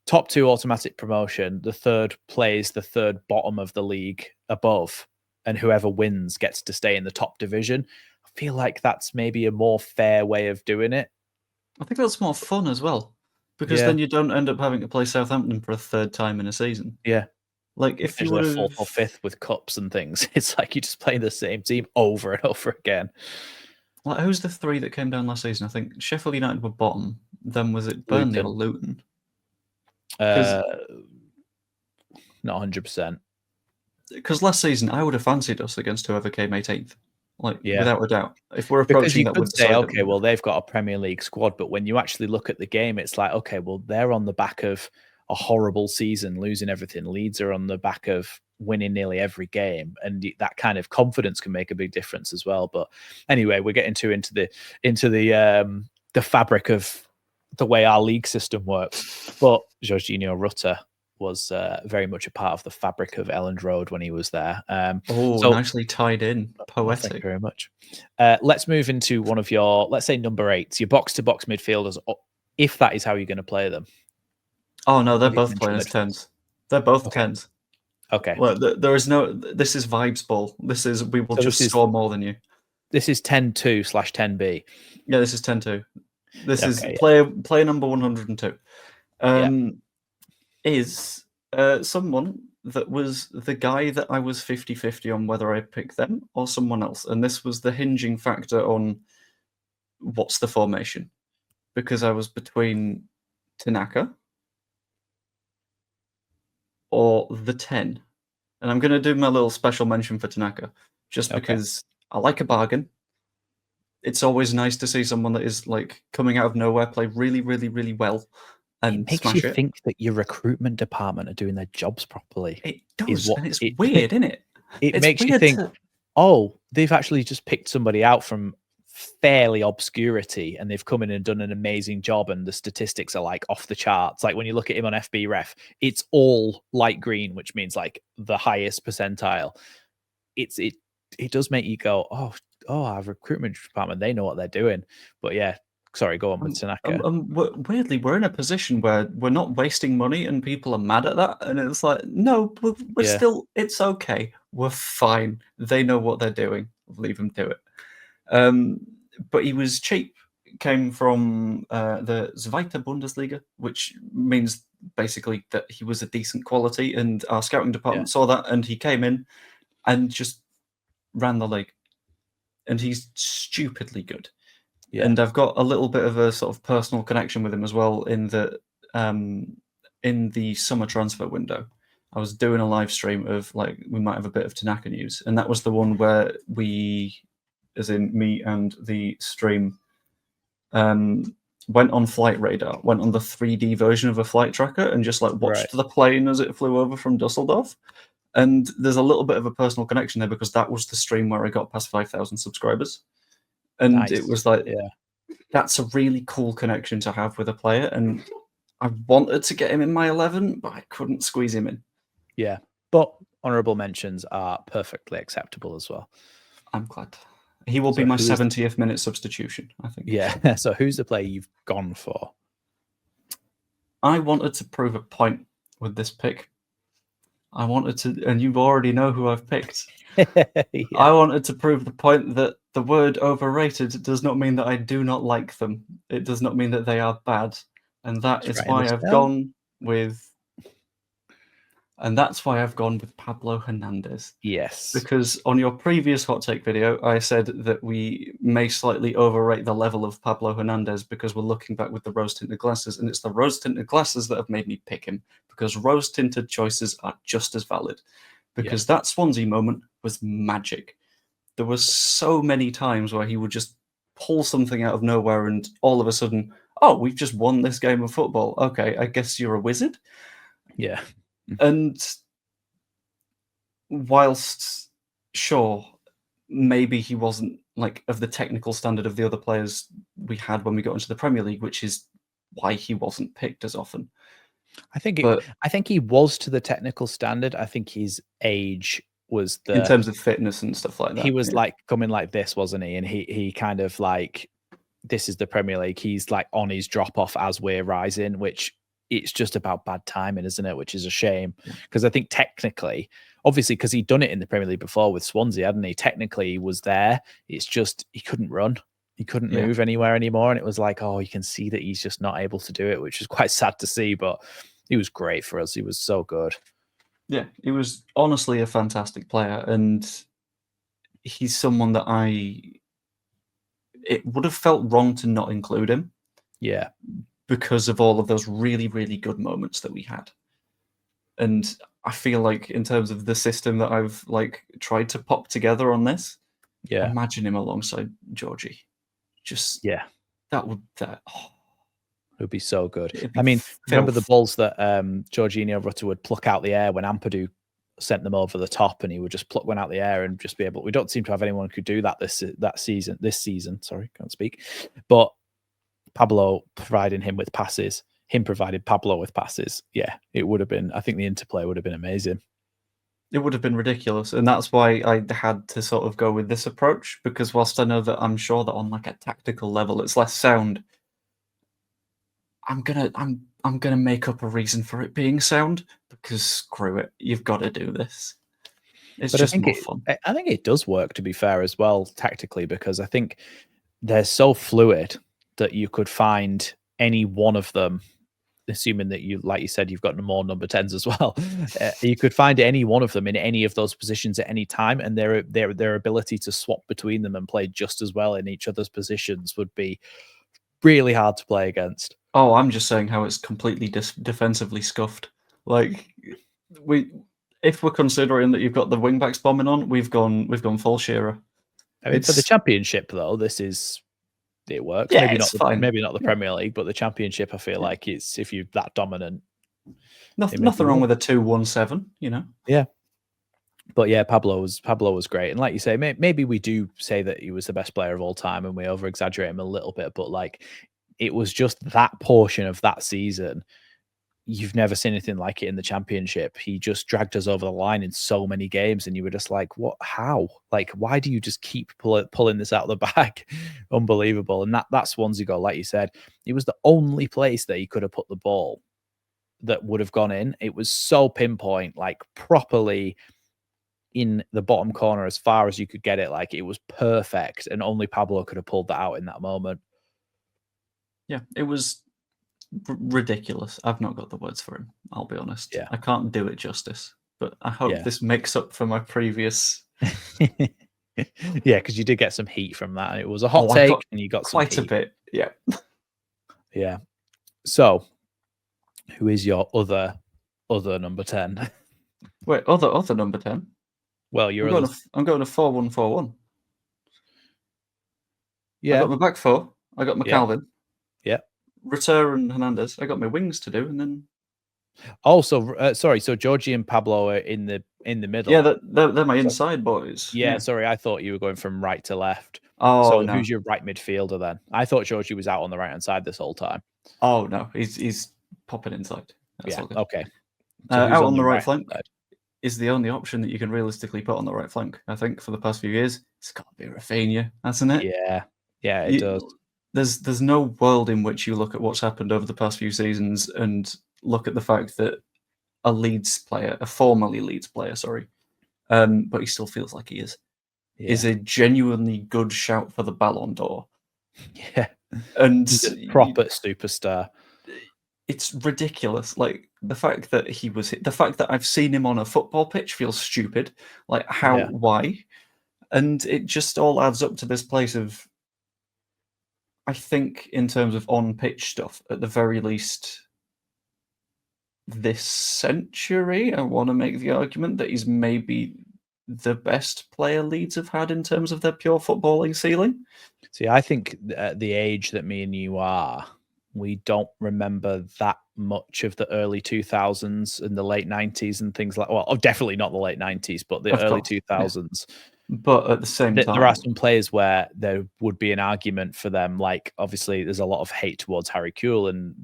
top 2 automatic promotion, the third plays the third bottom of the league above, and whoever wins gets to stay in the top division. I feel like that's maybe a more fair way of doing it. I think that's more fun as well, because then you don't end up having to play Southampton for a 3rd time in a season. Yeah. Like if you were 4th or 5th with cups and things, it's like you just play the same team over and over again. Like, who's the 3 that came down last season? I think Sheffield United were bottom. Then was it Burnley or Luton? Not 100%. Because last season I would have fancied us against whoever came 18th, without a doubt. If we're approaching that, would say, okay, well, they've got a Premier League squad, but when you actually look at the game, it's like, okay, well, they're on the back of a horrible season, losing everything. Leeds are on the back of winning nearly every game, and that kind of confidence can make a big difference as well. But anyway, we're getting into the fabric of the way our league system works. But Jorginho Rutter was very much a part of the fabric of Elland Road when he was there. So nicely tied in, poetic. Thank you very much. Let's move into one of your, let's say, number 8s, your box-to-box midfielders, if that is how you're going to play them. Oh no, they're both playing as 10s. They're both 10s. Okay. Well, there is no. This is vibes ball. This is we will just score more than you. This is 10-2/10B. Yeah, this is 10-2. This is player number 102. Is someone that was the guy that I was 50-50 on whether I picked them or someone else, and this was the hinging factor on what's the formation, because I was between Tanaka or the 10. And I'm going to do my little special mention for Tanaka, just because I like a bargain. It's always nice to see someone that is like coming out of nowhere play really, really, really well and it makes you think that your recruitment department are doing their jobs properly. It does, and it's weird, isn't it? It makes you think, oh, they've actually just picked somebody out from fairly obscurity and they've come in and done an amazing job, and the statistics are like off the charts. Like when you look at him on FB Ref, it's all light green, which means like the highest percentile. It does make you go, oh, our recruitment department, they know what they're doing. But yeah, sorry, go on with Tanaka. Weirdly, we're in a position where we're not wasting money and people are mad at that, and it's like, no, we're still, it's okay, we're fine, they know what they're doing, leave them do it. But he was cheap. Came from the Zweite Bundesliga, which means basically that he was a decent quality, and our scouting department saw that, and he came in and just ran the league. And he's stupidly good. Yeah. And I've got a little bit of a sort of personal connection with him as well, in that in the summer transfer window, I was doing a live stream of like, we might have a bit of Tanaka news, and that was the one where we, as in me and the stream, went on Flight Radar, went on the 3D version of a flight tracker and just like watched the plane as it flew over from Dusseldorf. And there's a little bit of a personal connection there, because that was the stream where I got past 5,000 subscribers. And it was like, that's a really cool connection to have with a player. And I wanted to get him in my 11, but I couldn't squeeze him in. Yeah, but honourable mentions are perfectly acceptable as well. I'm glad. He will be my 70th minute substitution, I think. Yeah. So who's the player you've gone for? I wanted to prove a point with this pick. I wanted to, and you already know who I've picked. I wanted to prove the point that the word overrated does not mean that I do not like them. It does not mean that they are bad. And that is why I've gone with... And that's why I've gone with Pablo Hernandez. Yes. Because on your previous hot take video, I said that we may slightly overrate the level of Pablo Hernandez because we're looking back with the rose-tinted glasses, and it's the rose-tinted glasses that have made me pick him, because rose-tinted choices are just as valid. Because that Swansea moment was magic. There were so many times where he would just pull something out of nowhere and all of a sudden, oh, we've just won this game of football. Okay, I guess you're a wizard. Yeah. And whilst, sure, maybe he wasn't like of the technical standard of the other players we had when we got into the Premier League, which is why he wasn't picked as often. I think he was to the technical standard. I think his age was in terms of fitness and stuff like that. He was like coming like this, wasn't he? And he kind of like, this is the Premier League. He's like on his drop off as we're rising, which it's just about bad timing, isn't it? Which is a shame, because I think technically, obviously, because he'd done it in the Premier League before with Swansea, hadn't he? Technically, he was there. It's just he couldn't run. He couldn't move anywhere anymore. And it was like, oh, you can see that he's just not able to do it, which is quite sad to see. But he was great for us. He was so good. Yeah, he was honestly a fantastic player. And he's someone that it would have felt wrong to not include him. Yeah. Because of all of those really, really good moments that we had. And I feel like in terms of the system that I've like tried to pop together on this, imagine him alongside Georgie. Just that would it would be so good. I mean, remember the balls that Jorginho Rutter would pluck out the air when Ampadu sent them over the top, and he would just pluck one out the air and just be able. We don't seem to have anyone who could do that this season. Sorry, can't speak. But Pablo providing him with passes, him provided Pablo with passes. Yeah, it would have been. I think the interplay would have been amazing. It would have been ridiculous, and that's why I had to sort of go with this approach, because whilst I know that I'm sure that on like a tactical level it's less sound, I'm I'm going to make up a reason for it being sound, because screw it, you've got to do this. It's just more fun. I think it does work, to be fair, as well, tactically, because I think they're so fluid that you could find any one of them, assuming that you, like you said, you've got more number 10s as well. You could find any one of them in any of those positions at any time, and their ability to swap between them and play just as well in each other's positions would be really hard to play against. Oh, I'm just saying how it's completely defensively scuffed. Like, if we're considering that you've got the wing backs bombing on, we've gone full Shearer. I mean, for the Championship though, it works. Yeah, maybe not the Premier League, but the Championship, I feel like it's, if you're that dominant. Nothing wrong with a 2-1-7, you know. Yeah. But yeah, Pablo was great, and like you say, maybe we do say that he was the best player of all time, and we over exaggerate him a little bit. But like, it was just that portion of that season. You've never seen anything like it in the Championship. He just dragged us over the line in so many games, and you were just like, "What? How? Like, why do you just keep pulling this out of the bag?" Unbelievable. And that Swansea goal, like you said, it was the only place that he could have put the ball that would have gone in. It was so pinpoint, like properly in the bottom corner as far as you could get it. Like, it was perfect, and only Pablo could have pulled that out in that moment. Yeah, it was ridiculous. I've not got the words for him, I'll be honest. Yeah. I can't do it justice, but I hope this makes up for my previous. Yeah, because you did get some heat from that. It was a hot take, and you got quite a bit. Yeah. Yeah. So, who is your other number 10? Wait, other number 10? Well, I'm going to 4-1-4-1. Yeah. I got my back four. I got my Calvin. Yeah. Return and Hernandez. I got my wings to do, and then. Also, sorry. So Georgie and Pablo are in the middle. Yeah, they're my inside boys. Yeah, sorry. I thought you were going from right to left. Oh, so no. Who's your right midfielder then? I thought Georgie was out on the right hand side this whole time. Oh no, he's popping inside. That's all good. Okay. So out on the right flank is the only option that you can realistically put on the right flank. I think for the past few years, it's got to be Raphinha, hasn't it? Yeah, it does. There's no world in which you look at what's happened over the past few seasons and look at the fact that a formerly Leeds player, but he still feels like he is a genuinely good shout for the Ballon d'Or. Yeah, and he's a proper superstar. It's ridiculous. Like, the fact that I've seen him on a football pitch feels stupid. Like, why? And it just all adds up to this place of, I think, in terms of on-pitch stuff, at the very least, this century, I want to make the argument that he's maybe the best player Leeds have had in terms of their pure footballing ceiling. See, I think at the age that me and you are, we don't remember that much of the early 2000s and the late 90s and things like. Well, definitely not the late 90s, but the early 2000s. Yeah. But at the same time, there are some players where there would be an argument for them. Like, obviously, there's a lot of hate towards Harry Kewell, and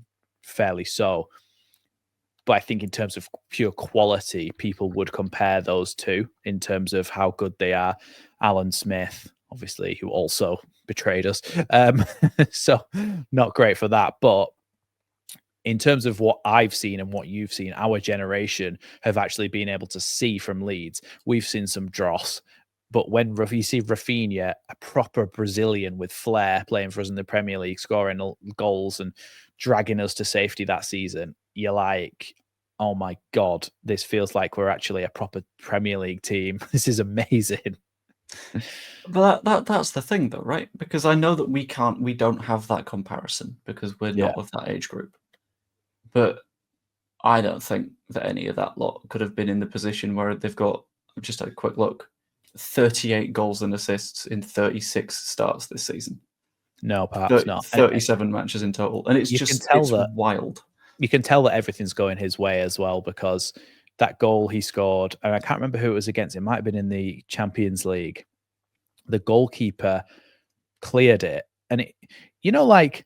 fairly so. But I think in terms of pure quality, people would compare those two in terms of how good they are. Alan Smith, obviously, who also betrayed us. So not great for that. But in terms of what I've seen and what you've seen, our generation have actually been able to see from Leeds. We've seen some dross. But when you see Raphinha, a proper Brazilian with flair, playing for us in the Premier League, scoring goals and dragging us to safety that season, you're like, oh my God, this feels like we're actually a proper Premier League team. This is amazing. But that's the thing, though, right? Because I know that we don't have that comparison because we're not of that age group. But I don't think that any of that lot could have been in the position where they've got, just a quick look, 38 goals and assists in 36 starts this season. No, perhaps not. 37 matches in total. And it's wild. You can tell that everything's going his way as well, because that goal he scored, and I can't remember who it was against. It might have been in the Champions League. The goalkeeper cleared it. And it, like,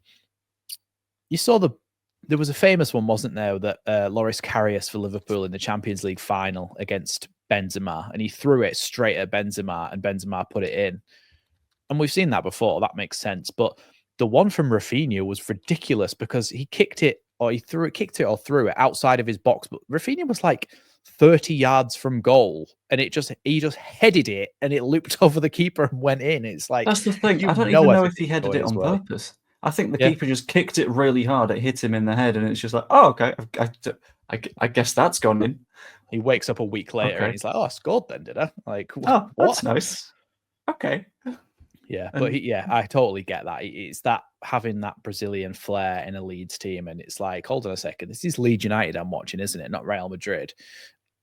you saw there was a famous one, wasn't there, that Loris Karius for Liverpool in the Champions League final against Benzema, and he threw it straight at Benzema, and Benzema put it in. And we've seen that before. That makes sense. But the one from Raphinha was ridiculous because he kicked it or he kicked it or threw it outside of his box. But Raphinha was like 30 yards from goal, and he just headed it, and it looped over the keeper and went in. It's like, that's the thing. I you don't even know if he everything's headed going it his on way. purpose. I think the keeper just kicked it really hard. It hit him in the head, and it's just like, oh, okay, I guess that's gone in. He wakes up a week later and he's like, "Oh, I scored then, did I?" Like, oh, what? That's nice. Okay. Yeah, but I totally get that. It's that having that Brazilian flair in a Leeds team, and it's like, hold on a second, this is Leeds United I'm watching, isn't it? Not Real Madrid.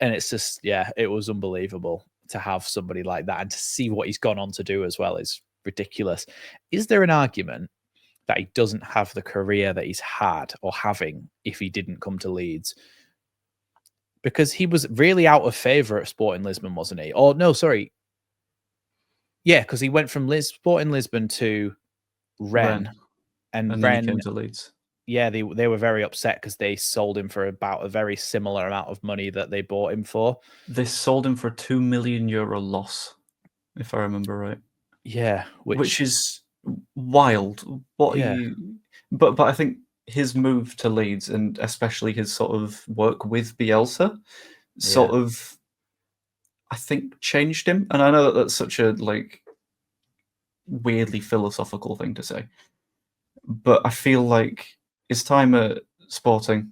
And it's just, it was unbelievable to have somebody like that, and to see what he's gone on to do as well is ridiculous. Is there an argument that he doesn't have the career that he's had or having if he didn't come to Leeds? Because he was really out of favour at Sporting Lisbon, wasn't he? Or no, sorry. Yeah, because he went from Sporting Lisbon to Rennes. And then Rennes, he came to Leeds. Yeah, they were very upset because they sold him for about a very similar amount of money that they bought him for. They sold him for a €2 million loss, if I remember right. Yeah, which is wild. But I think his move to Leeds, and especially his sort of work with Bielsa, sort of, I think, changed him. And I know that that's such a weirdly philosophical thing to say, but I feel like his time at Sporting,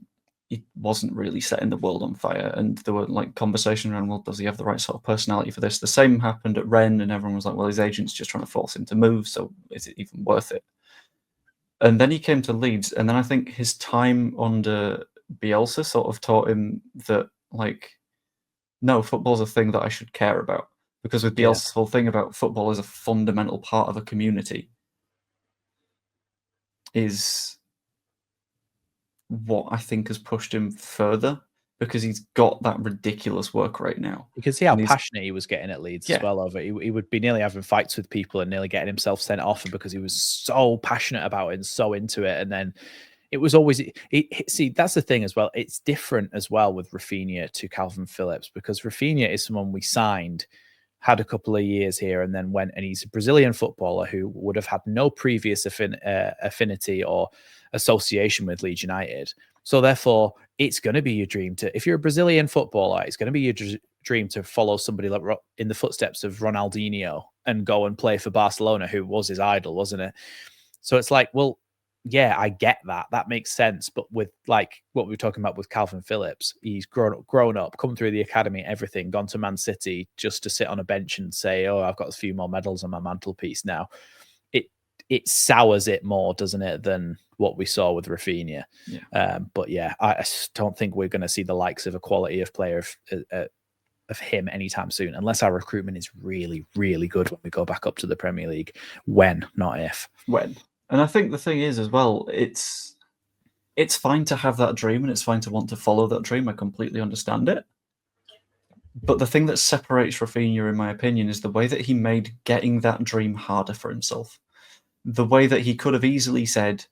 he wasn't really setting the world on fire, and there were conversations around, well, does he have the right sort of personality for this? The same happened at Rennes, and everyone was like, well, his agent's just trying to force him to move, so is it even worth it? And then he came to Leeds, and then I think his time under Bielsa sort of taught him that, no, football's a thing that I should care about. Because with Bielsa's whole thing about football as a fundamental part of a community is what I think has pushed him further, because he's got that ridiculous work rate now. You can see how passionate he was getting at Leeds as well over it. He would be nearly having fights with people and nearly getting himself sent off because he was so passionate about it and so into it. And then it was always, see, that's the thing as well. It's different as well with Raphinha to Calvin Phillips, because Raphinha is someone we signed, had a couple of years here, and then went, and he's a Brazilian footballer who would have had no previous affinity or association with Leeds United. So therefore, it's going to be your dream to, if you're a Brazilian footballer, it's going to be your dream to follow somebody like in the footsteps of Ronaldinho and go and play for Barcelona, who was his idol, wasn't it? So it's like, well, yeah, I get that. That makes sense. But with what we were talking about with Calvin Phillips, he's grown up, come through the academy, everything, gone to Man City just to sit on a bench and say, oh, I've got a few more medals on my mantelpiece now. It sours it more, doesn't it, than what we saw with Raphinha. But I don't think we're going to see the likes of a quality of player of him anytime soon, unless our recruitment is really, really good when we go back up to the Premier League. When, not if. When. And I think the thing is as well, it's fine to have that dream, and it's fine to want to follow that dream. I completely understand it. But the thing that separates Raphinha, in my opinion, is the way that he made getting that dream harder for himself. The way that he could have easily said,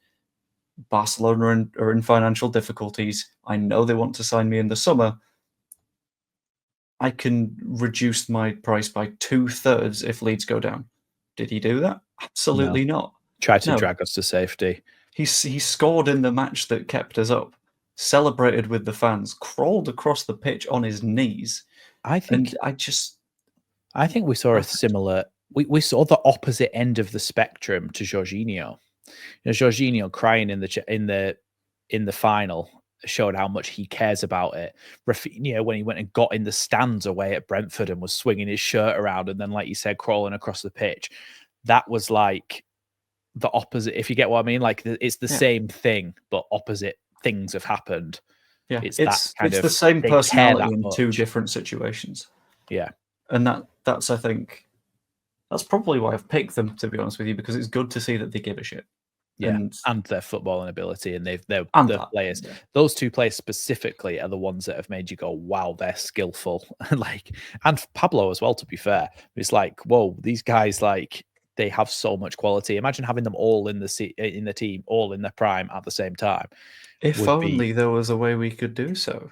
Barcelona are in financial difficulties. I know they want to sign me in the summer. I can reduce my price by 2/3 if Leeds go down. Did he do that? Absolutely not. Tried to drag us to safety. He scored in the match that kept us up, celebrated with the fans, crawled across the pitch on his knees. I think we saw a similar. We saw the opposite end of the spectrum to Jorginho. Jorginho crying in the final showed how much he cares about it. Raphinha, when he went and got in the stands away at Brentford and was swinging his shirt around, and then, like you said, crawling across the pitch, that was like the opposite. If you get what I mean, it's the same thing, but opposite things have happened. Yeah, it's the same personality in two different situations. Yeah, and that's I think. That's probably why I've picked them, to be honest with you, because it's good to see that they give a shit. Yeah, and their footballing ability, and they're players. Yeah. Those two players specifically are the ones that have made you go, "Wow, they're skillful." And Pablo as well. To be fair, it's like, whoa, these guys they have so much quality. Imagine having them all in the team, all in their prime at the same time. If only there was a way we could do so.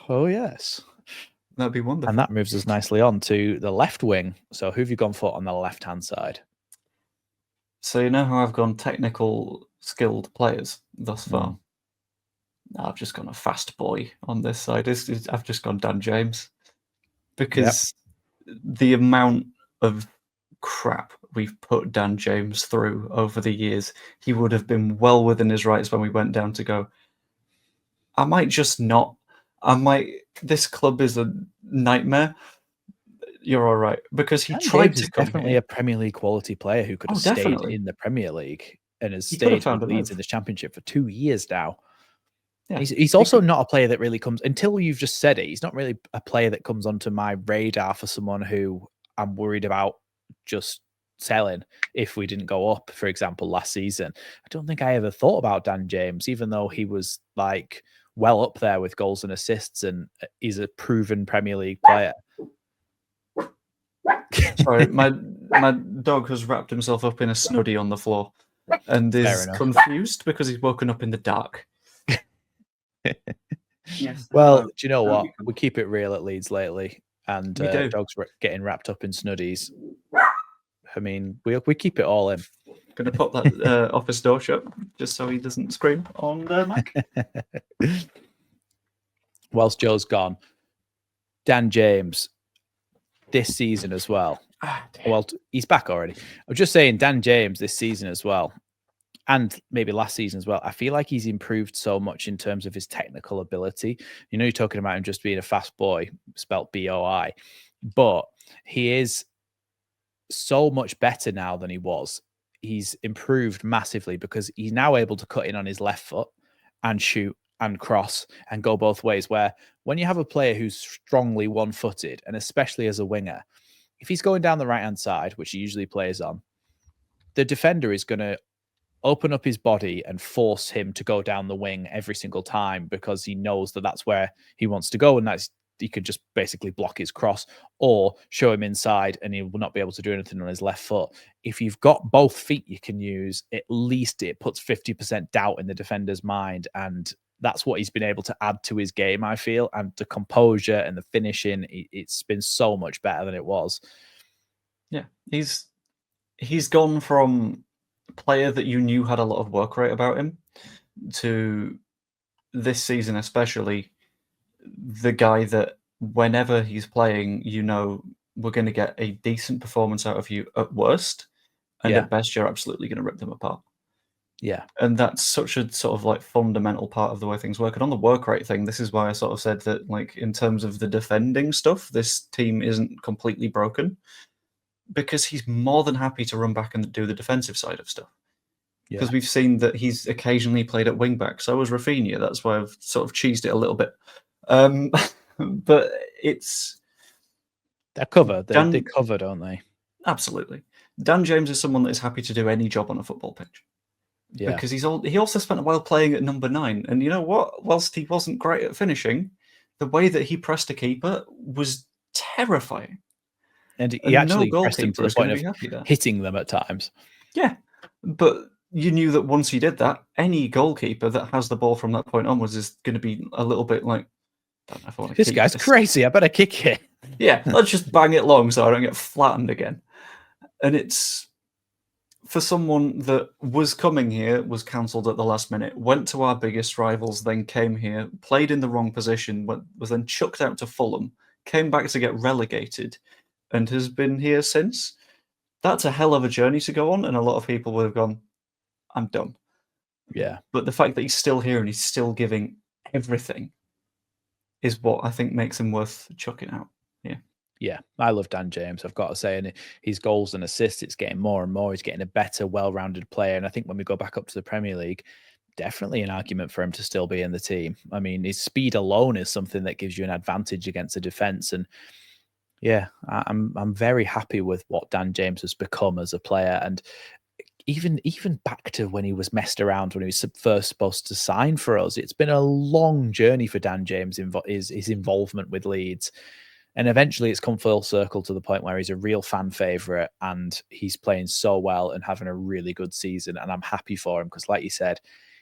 Oh yes. That'd be wonderful. And that moves us nicely on to the left wing. So who have you gone for on the left-hand side? So you know how I've gone technical, skilled players thus far? I've just gone a fast boy on this side. I've just gone Dan James because the amount of crap we've put Dan James through over the years, he would have been well within his rights when we went down to go, I might just not. This club is a nightmare. You're all right. Because he tried to come definitely here. a Premier League quality player who could have stayed in the Premier League and has stayed with Leeds in the Championship for 2 years now. Yeah. He's also not a player that really comes, until you've just said it, he's not really a player that comes onto my radar for someone who I'm worried about just selling if we didn't go up, for example, last season. I don't think I ever thought about Dan James, even though he was like well up there with goals and assists and he's a proven Premier League player. Sorry, my dog has wrapped himself up in a snuddy on the floor and is confused because he's woken up in the dark. Yes. Well, do you know what? We keep it real at Leeds lately, and dogs getting wrapped up in snuddies. I mean, we keep it all in. Going to pop that office door shut just so he doesn't scream on the mic. Whilst Joe's gone, Dan James this season as well. Well, he's back already. I'm just saying, Dan James this season as well, and maybe last season as well. I feel like he's improved so much in terms of his technical ability. You know, you're talking about him just being a fast boy, spelt BOI, but he is so much better now than he was. He's improved massively because he's now able to cut in on his left foot and shoot and cross and go both ways, where when you have a player who's strongly one-footed, and especially as a winger, if he's going down the right-hand side, which he usually plays on, the defender is going to open up his body and force him to go down the wing every single time because he knows that that's where he wants to go, and that's he could just basically block his cross or show him inside and he will not be able to do anything on his left foot. If you've got both feet you can use, at least it puts 50% doubt in the defender's mind, and that's what he's been able to add to his game, I feel, and the composure and the finishing, it's been so much better than it was. Yeah, he's gone from a player that you knew had a lot of work rate about him to this season especially the guy that whenever he's playing, you know, we're going to get a decent performance out of you at worst, and at best you're absolutely going to rip them apart. Yeah. And that's such a sort of like fundamental part of the way things work. And on the work rate thing, this is why I sort of said that, like, in terms of the defending stuff, this team isn't completely broken, because he's more than happy to run back and do the defensive side of stuff. Because we've seen that he's occasionally played at wing back. So was Raphinha. That's why I've sort of cheesed it a little bit. But it's they cover. They cover, don't they? Absolutely. Dan James is someone that is happy to do any job on a football pitch. Yeah. Because he also spent a while playing at number 9, and you know what? Whilst he wasn't great at finishing, the way that he pressed a keeper was terrifying. And he actually pressed him to the point of hitting them at times. Yeah, but you knew that once he did that, any goalkeeper that has the ball from that point onwards is going to be a little bit like, I don't know if I want to this guy's crazy, I better kick it. Yeah, let's just bang it long so I don't get flattened again. And it's, for someone that was coming here, was cancelled at the last minute, went to our biggest rivals, then came here, played in the wrong position, was then chucked out to Fulham, came back to get relegated, and has been here since. That's a hell of a journey to go on, and a lot of people would have gone, I'm done. Yeah. But the fact that he's still here and he's still giving everything is what I think makes him worth chucking out. Yeah. Yeah, I love Dan James, I've got to say. And his goals and assists, it's getting more and more. He's getting a better, well-rounded player. And I think when we go back up to the Premier League, definitely an argument for him to still be in the team. I mean, his speed alone is something that gives you an advantage against the defence. And yeah, I'm very happy with what Dan James has become as a player. And even back to when he was messed around when he was first supposed to sign for us, it's been a long journey for Dan James, his involvement with Leeds. And eventually it's come full circle to the point where he's a real fan favourite and he's playing so well and having a really good season. And I'm happy for him because, like you said,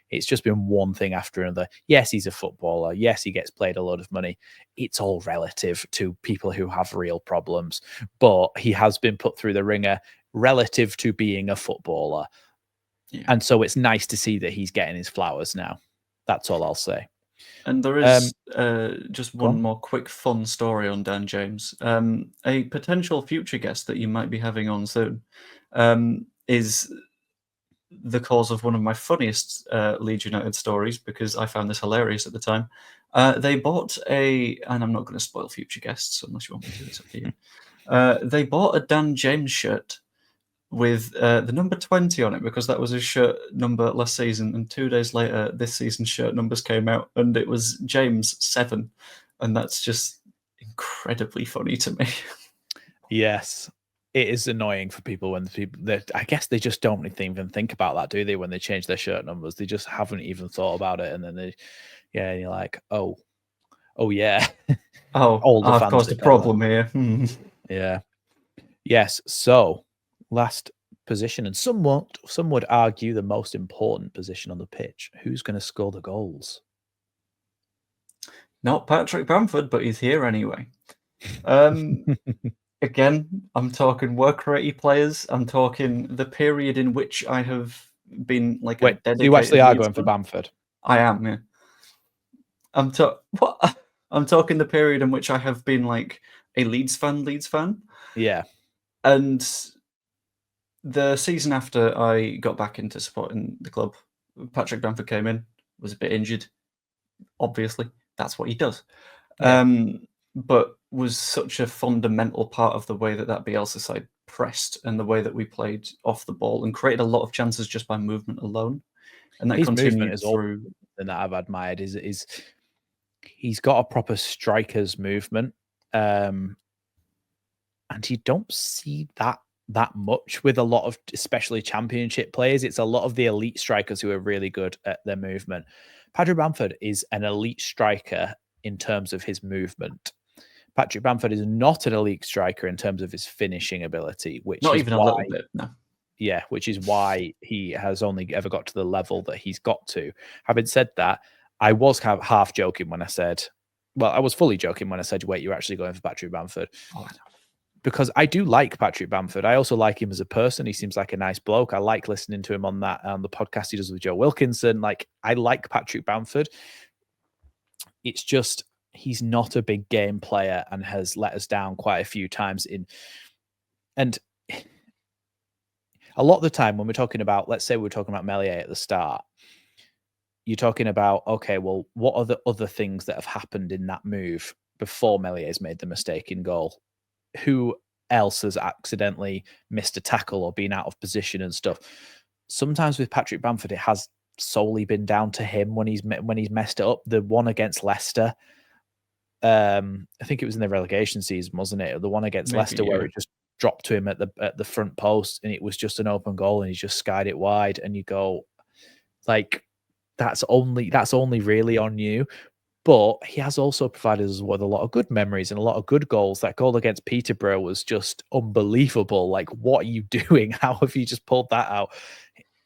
it's just been one thing after another. Yes, he's a footballer. Yes, he gets paid a lot of money. It's all relative to people who have real problems. But he has been put through the ringer relative to being a footballer. Yeah. And so it's nice to see that he's getting his flowers now. That's all I'll say. And there is just one more quick fun story on Dan James. A potential future guest that you might be having on soon is the cause of one of my funniest Leeds United stories, because I found this hilarious at the time. They bought and I'm not going to spoil future guests unless you want me to, it's up to you. They bought a Dan James shirt with the number 20 on it, because that was his shirt number last season, and 2 days later this season's shirt numbers came out and it was James 7, and that's just incredibly funny to me. Yes, it is annoying for people when I guess they just don't even think about that, do they? When they change their shirt numbers, they just haven't even thought about it, and then and you're like, oh yeah, I've caused a problem here. Yeah. Yes. So last position, and some would argue the most important position on the pitch. Who's going to score the goals? Not Patrick Bamford, but he's here anyway. Again, I'm talking work rate players. I'm talking the period in which I have been a dedicated. You actually are going for Bamford? I am, yeah. I'm talking the period in which I have been like a Leeds fan. Yeah. And the season after I got back into supporting the club, Patrick Bamford came in, was a bit injured. Obviously, that's what he does. Yeah. But was such a fundamental part of the way that Bielsa side pressed, and the way that we played off the ball, and created a lot of chances just by movement alone. And that his continued movement is through. All that I've admired is he's got a proper striker's movement, and you don't see that much with a lot of, especially championship players. It's a lot of the elite strikers who are really good at their movement. Patrick Bamford is an elite striker in terms of his movement. Patrick Bamford is not an elite striker in terms of his finishing ability, which not is even a little bit, no. Yeah, which is why he has only ever got to the level that he's got to. Having said that, I was half joking when I said, well, I was fully joking when I said, wait, you're actually going for Patrick Bamford. Oh, because I do like Patrick Bamford. I also like him as a person. He seems like a nice bloke. I like listening to him on the podcast he does with Joe Wilkinson. Like, I like Patrick Bamford. It's just he's not a big game player and has let us down quite a few times. And a lot of the time when we're talking about, let's say we're talking about Meslier at the start, you're talking about, okay, well, what are the other things that have happened in that move before Meslier's made the mistake in goal? Who else has accidentally missed a tackle or been out of position and stuff? Sometimes with Patrick Bamford, it has solely been down to him when he's messed it up. The one against Leicester, I think it was in the relegation season, wasn't it? The one against Leicester, where it just dropped to him at the front post, and it was just an open goal, and he just skied it wide. And you go, like, that's only really on you. But he has also provided us with a lot of good memories and a lot of good goals. That goal against Peterborough was just unbelievable. Like, what are you doing? How have you just pulled that out?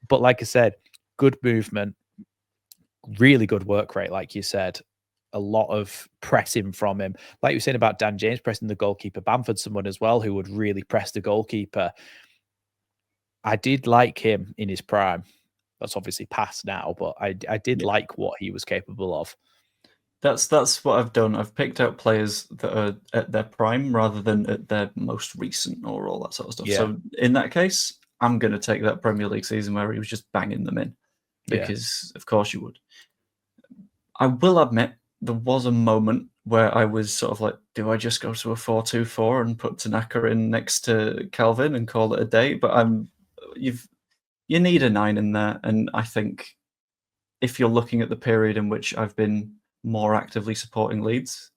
But like I said, good movement, really good work rate, like you said. A lot of pressing from him. Like you were saying about Dan James pressing the goalkeeper, Bamford's someone as well who would really press the goalkeeper. I did like him in his prime. That's obviously past now, but I did like what he was capable of. That's what I've done. I've picked out players that are at their prime rather than at their most recent or all that sort of stuff. Yeah. So in that case, I'm going to take that Premier League season where he was just banging them in, because of course you would. I will admit there was a moment where I was sort of like, do I just go to a 4-2-4 and put Tanaka in next to Calvin and call it a day? But you need a 9 in there, and I think if you're looking at the period in which I've been more actively supporting Leeds,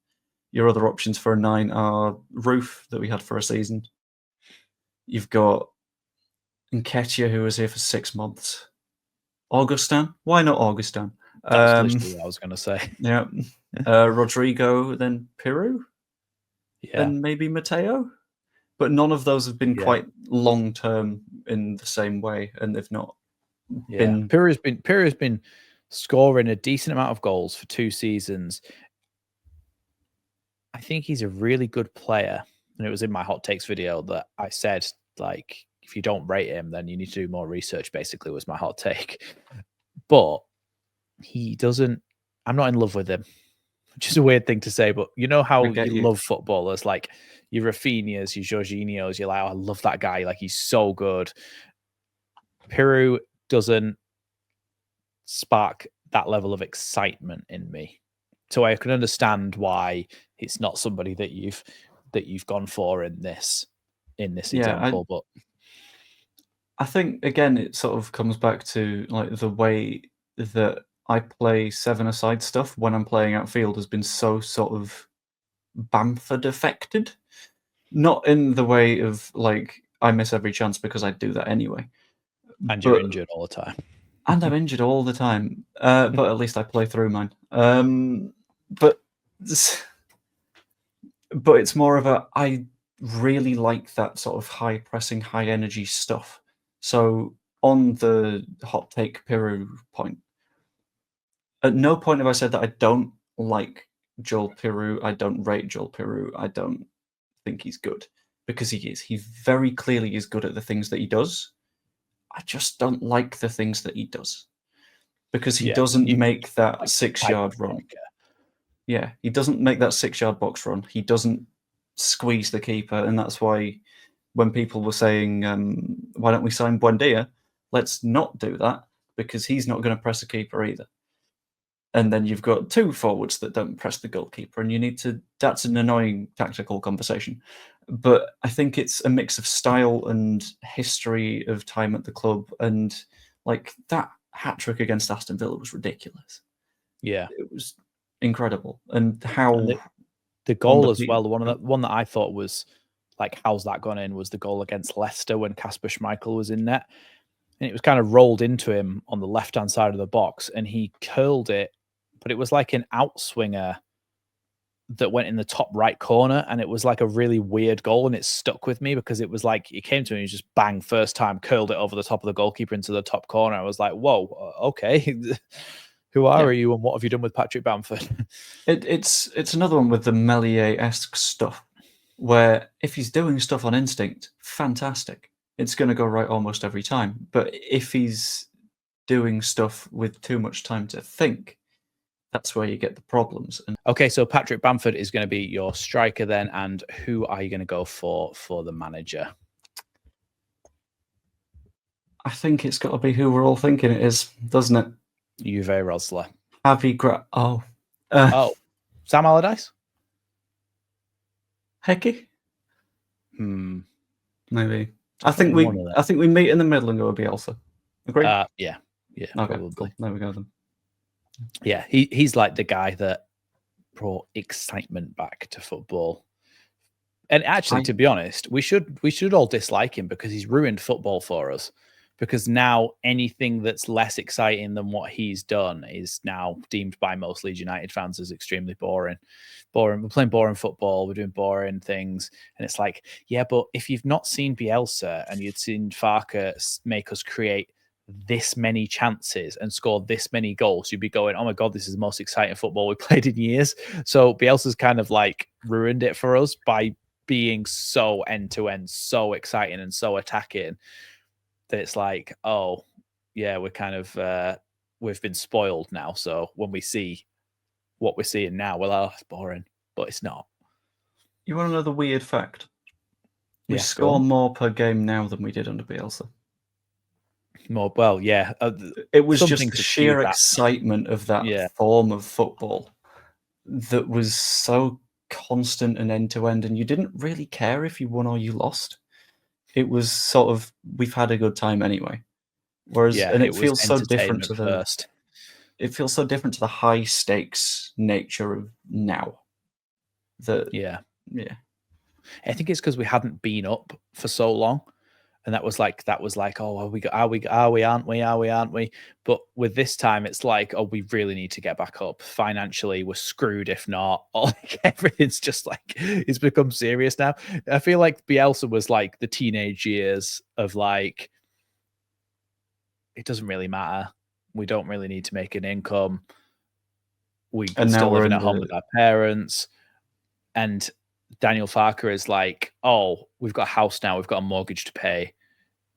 your other options for a 9 are Roof, that we had for a season. You've got Nketiah, who was here for 6 months. Augustin. Why not Augustin? That's literally what I was going to say. Yeah. Rodrigo, then Piru. Yeah. Then maybe Mateo. But none of those have been quite long-term in the same way, and they've not been... Piru's been scoring a decent amount of goals for 2 seasons. I think he's a really good player. And it was in my hot takes video that I said, like, if you don't rate him, then you need to do more research, basically, was my hot take. But he doesn't, I'm not in love with him, which is a weird thing to say, but you know how you love footballers, like your Raphinhas, your Jorginhos, you're like, oh, I love that guy. Like, he's so good. Piroe doesn't spark that level of excitement in me. So I can understand why it's not somebody that you've gone for in this example. But I think, again, it sort of comes back to like the way that I play seven-a-side stuff when I'm playing outfield has been so sort of Bamford affected. Not in the way of like I miss every chance because I do that anyway. And you're injured all the time. And I'm injured all the time. But at least I play through mine. But it's more of I really like that sort of high pressing, high energy stuff. So on the hot take Piroe point, at no point have I said that I don't like Joel Piroe. I don't rate Joel Piroe. I don't think he's good, because he is. He very clearly is good at the things that he does. I just don't like the things that he does, because he doesn't make that 6-yard run. Yeah, he doesn't make that 6-yard box run. He doesn't squeeze the keeper, and that's why when people were saying, why don't we sign Buendia? Let's not do that, because he's not going to press the keeper either. And then you've got two forwards that don't press the goalkeeper, and you need to. That's an annoying tactical conversation. But I think it's a mix of style and history of time at the club, and like that hat trick against Aston Villa was ridiculous. Yeah, it was incredible, and how the goal as well. The one that I thought was like, how's that gone in? Was the goal against Leicester when Kasper Schmeichel was in net, and it was kind of rolled into him on the left-hand side of the box, and he curled it, but it was like an outswinger that went in the top right corner, and it was like a really weird goal, and it stuck with me because it was like, it came to me, just bang, first time, curled it over the top of the goalkeeper into the top corner. I was like, whoa, okay. Who are you, and what have you done with Patrick Bamford? It's another one with the Meslier-esque stuff, where if he's doing stuff on instinct, fantastic. It's going to go right almost every time. But if he's doing stuff with too much time to think, that's where you get the problems. Okay, so Patrick Bamford is going to be your striker then, and who are you going to go for the manager? I think it's got to be who we're all thinking it is, doesn't it? Uwe Rosler. Sam Allardyce? Hecky? Maybe. I think we meet in the middle and go with Bielsa. Agree? Yeah. Okay, probably. Cool. There we go then. Yeah, he's like the guy that brought excitement back to football. And actually, to be honest, we should all dislike him, because he's ruined football for us. Because now anything that's less exciting than what he's done is now deemed by most Leeds United fans as extremely boring. We're playing boring football. We're doing boring things. And it's like, yeah, but if you've not seen Bielsa and you'd seen Farke make us create this many chances and score this many goals, you'd be going, oh my God, this is the most exciting football we've played in years. So Bielsa's kind of like ruined it for us by being so end-to-end, so exciting and so attacking, that it's like, oh yeah, we're kind of we've been spoiled now. So when we see what we're seeing now, well, it's boring, but it's not. You want to know the weird fact? We score more per game now than we did under Bielsa. More, well, yeah. It was just the sheer excitement of that form of football that was so constant and end-to-end, and you didn't really care if you won or you lost. It was sort of, we've had a good time anyway. Whereas, and it feels so different to it feels so different to the high stakes nature of now. I think it's because we hadn't been up for so long. And that was like, oh, aren't we? But with this time, it's like, oh, we really need to get back up. Financially, we're screwed if not. Like, everything's just like, it's become serious now. I feel like Bielsa was like the teenage years of like, it doesn't really matter. We don't really need to make an income. We can still living at home with our parents. And Daniel Farke is like, oh, we've got a house now. We've got a mortgage to pay.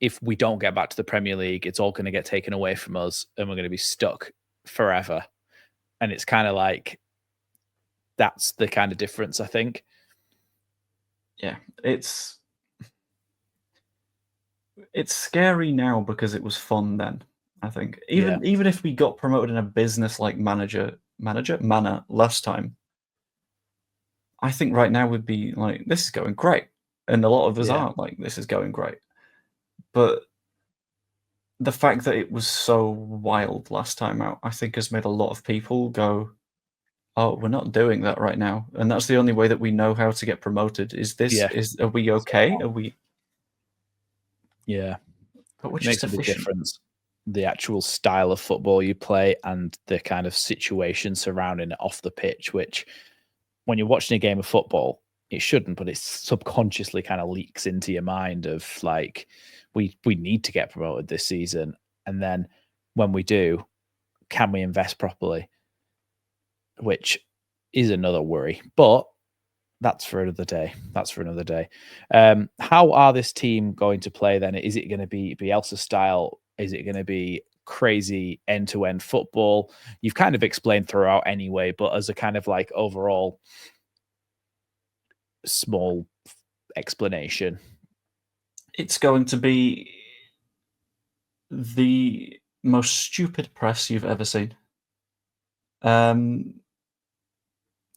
If we don't get back to the Premier League, it's all going to get taken away from us and we're going to be stuck forever. And it's kind of like, that's the kind of difference, I think. Yeah, it's scary now because it was fun then. I think even if we got promoted in a business-like manner last time, I think right now would be like, this is going great, and a lot of us are like, this is going great. But the fact that it was so wild last time out, I think, has made a lot of people go, "Oh, we're not doing that right now," and that's the only way that we know how to get promoted. Are we okay? Are we? Yeah. But we're It just makes a big efficient. difference, the actual style of football you play and the kind of situation surrounding it off the pitch, which when you're watching a game of football, it shouldn't, but it subconsciously kind of leaks into your mind of like, we need to get promoted this season. And then when we do, can we invest properly? Which is another worry. But that's for another day. That's for another day. How are this team going to play then? Is it going to be Bielsa style? Is it going to be crazy end-to-end football? You've kind of explained throughout anyway, but as a kind of like overall small explanation. It's going to be the most stupid press you've ever seen.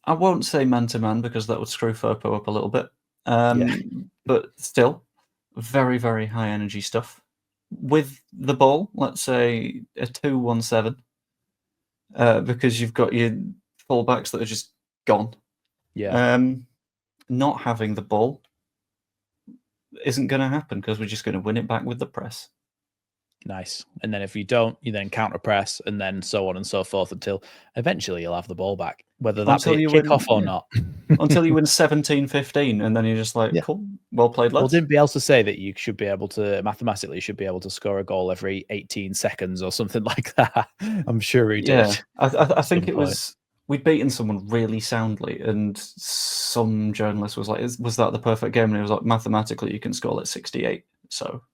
I won't say man-to-man because that would screw Firpo up a little bit. But still, very, very high energy stuff. With the ball, let's say a 2-1-7, because you've got your fullbacks that are just gone. Not having the ball isn't going to happen because we're just going to win it back with the press. Nice. And then if you don't, you then counter press, and then so on and so forth until eventually you'll have the ball back, whether that be a kickoff or not. Until you win 17-15, and then you're just like, cool, well played, lads. Well, didn't Bielsa say that you should be able to, mathematically, you should be able to score a goal every 18 seconds or something like that? I'm sure he did. Yeah, I think it was, we'd beaten someone really soundly, and some journalist was like, was that the perfect game? And he was like, mathematically, you can score at 68, so...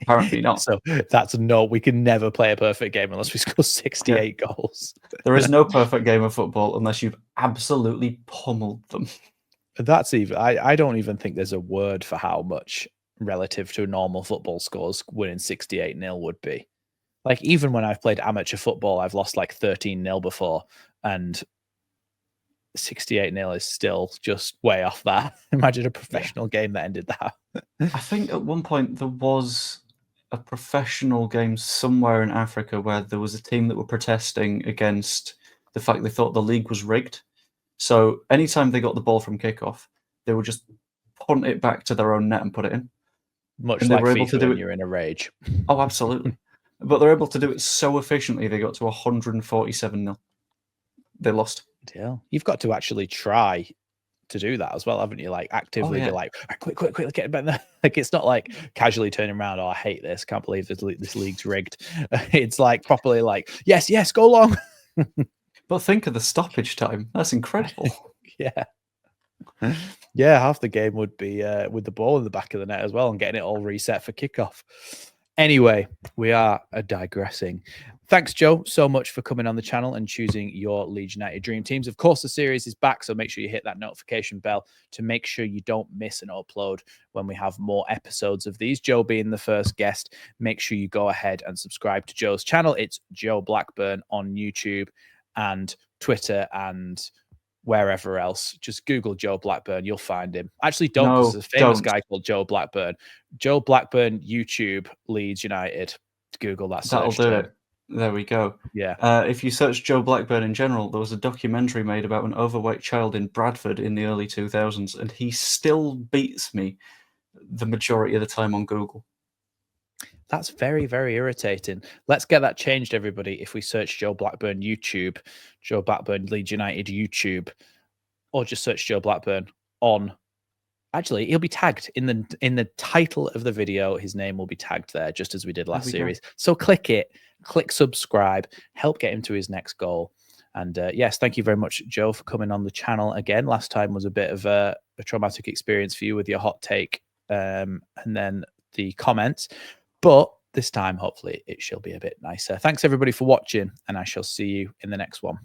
Apparently not. So that's no, we can never play a perfect game unless we score 68 goals. There is no perfect game of football unless you've absolutely pummeled them. That's even, I don't even think there's a word for how much relative to normal football scores winning 68-0 would be. Like, even when I've played amateur football, I've lost like 13-0 before, and 68-0 is still just way off that. Imagine a professional game that ended that. I think at one point there was a professional game somewhere in Africa where there was a team that were protesting against the fact they thought the league was rigged. So anytime they got the ball from kickoff, they would just punt it back to their own net and put it in. Much like FIFA when you're in a rage. Oh, absolutely. But they're able to do it so efficiently, they got to 147-0. They lost. Deal. You've got to actually try to do that as well, haven't you? Like, actively be like, quick, get it better. Like, it's not like casually turning around, oh, I hate this, can't believe this league's rigged. It's like properly like, yes, go long. But think of the stoppage time. That's incredible. Yeah, half the game would be with the ball in the back of the net as well and getting it all reset for kickoff. Anyway, we are digressing. Thanks, Joe, so much for coming on the channel and choosing your Leeds United Dream Teams. Of course, the series is back, so make sure you hit that notification bell to make sure you don't miss an upload when we have more episodes of these. Joe being the first guest, make sure you go ahead and subscribe to Joe's channel. It's Joe Blackburn on YouTube and Twitter and wherever else. Just Google Joe Blackburn, you'll find him. Actually, don't, because there's a famous guy called Joe Blackburn. Joe Blackburn, YouTube, Leeds United. Google that search. That'll do it. There we go. Yeah. If you search Joe Blackburn in general, there was a documentary made about an overweight child in Bradford in the early 2000s, and he still beats me the majority of the time on Google. That's very, very irritating. Let's get that changed, everybody. If we search Joe Blackburn YouTube, Joe Blackburn Leeds United YouTube, or just search Joe Blackburn on... Actually, he'll be tagged in the title of the video. His name will be tagged there, just as we did last series. So click it, click subscribe, help get him to his next goal. And yes, thank you very much, Joe, for coming on the channel again. Last time was a bit of a traumatic experience for you with your hot take and then the comments. But this time, hopefully, it shall be a bit nicer. Thanks, everybody, for watching, and I shall see you in the next one.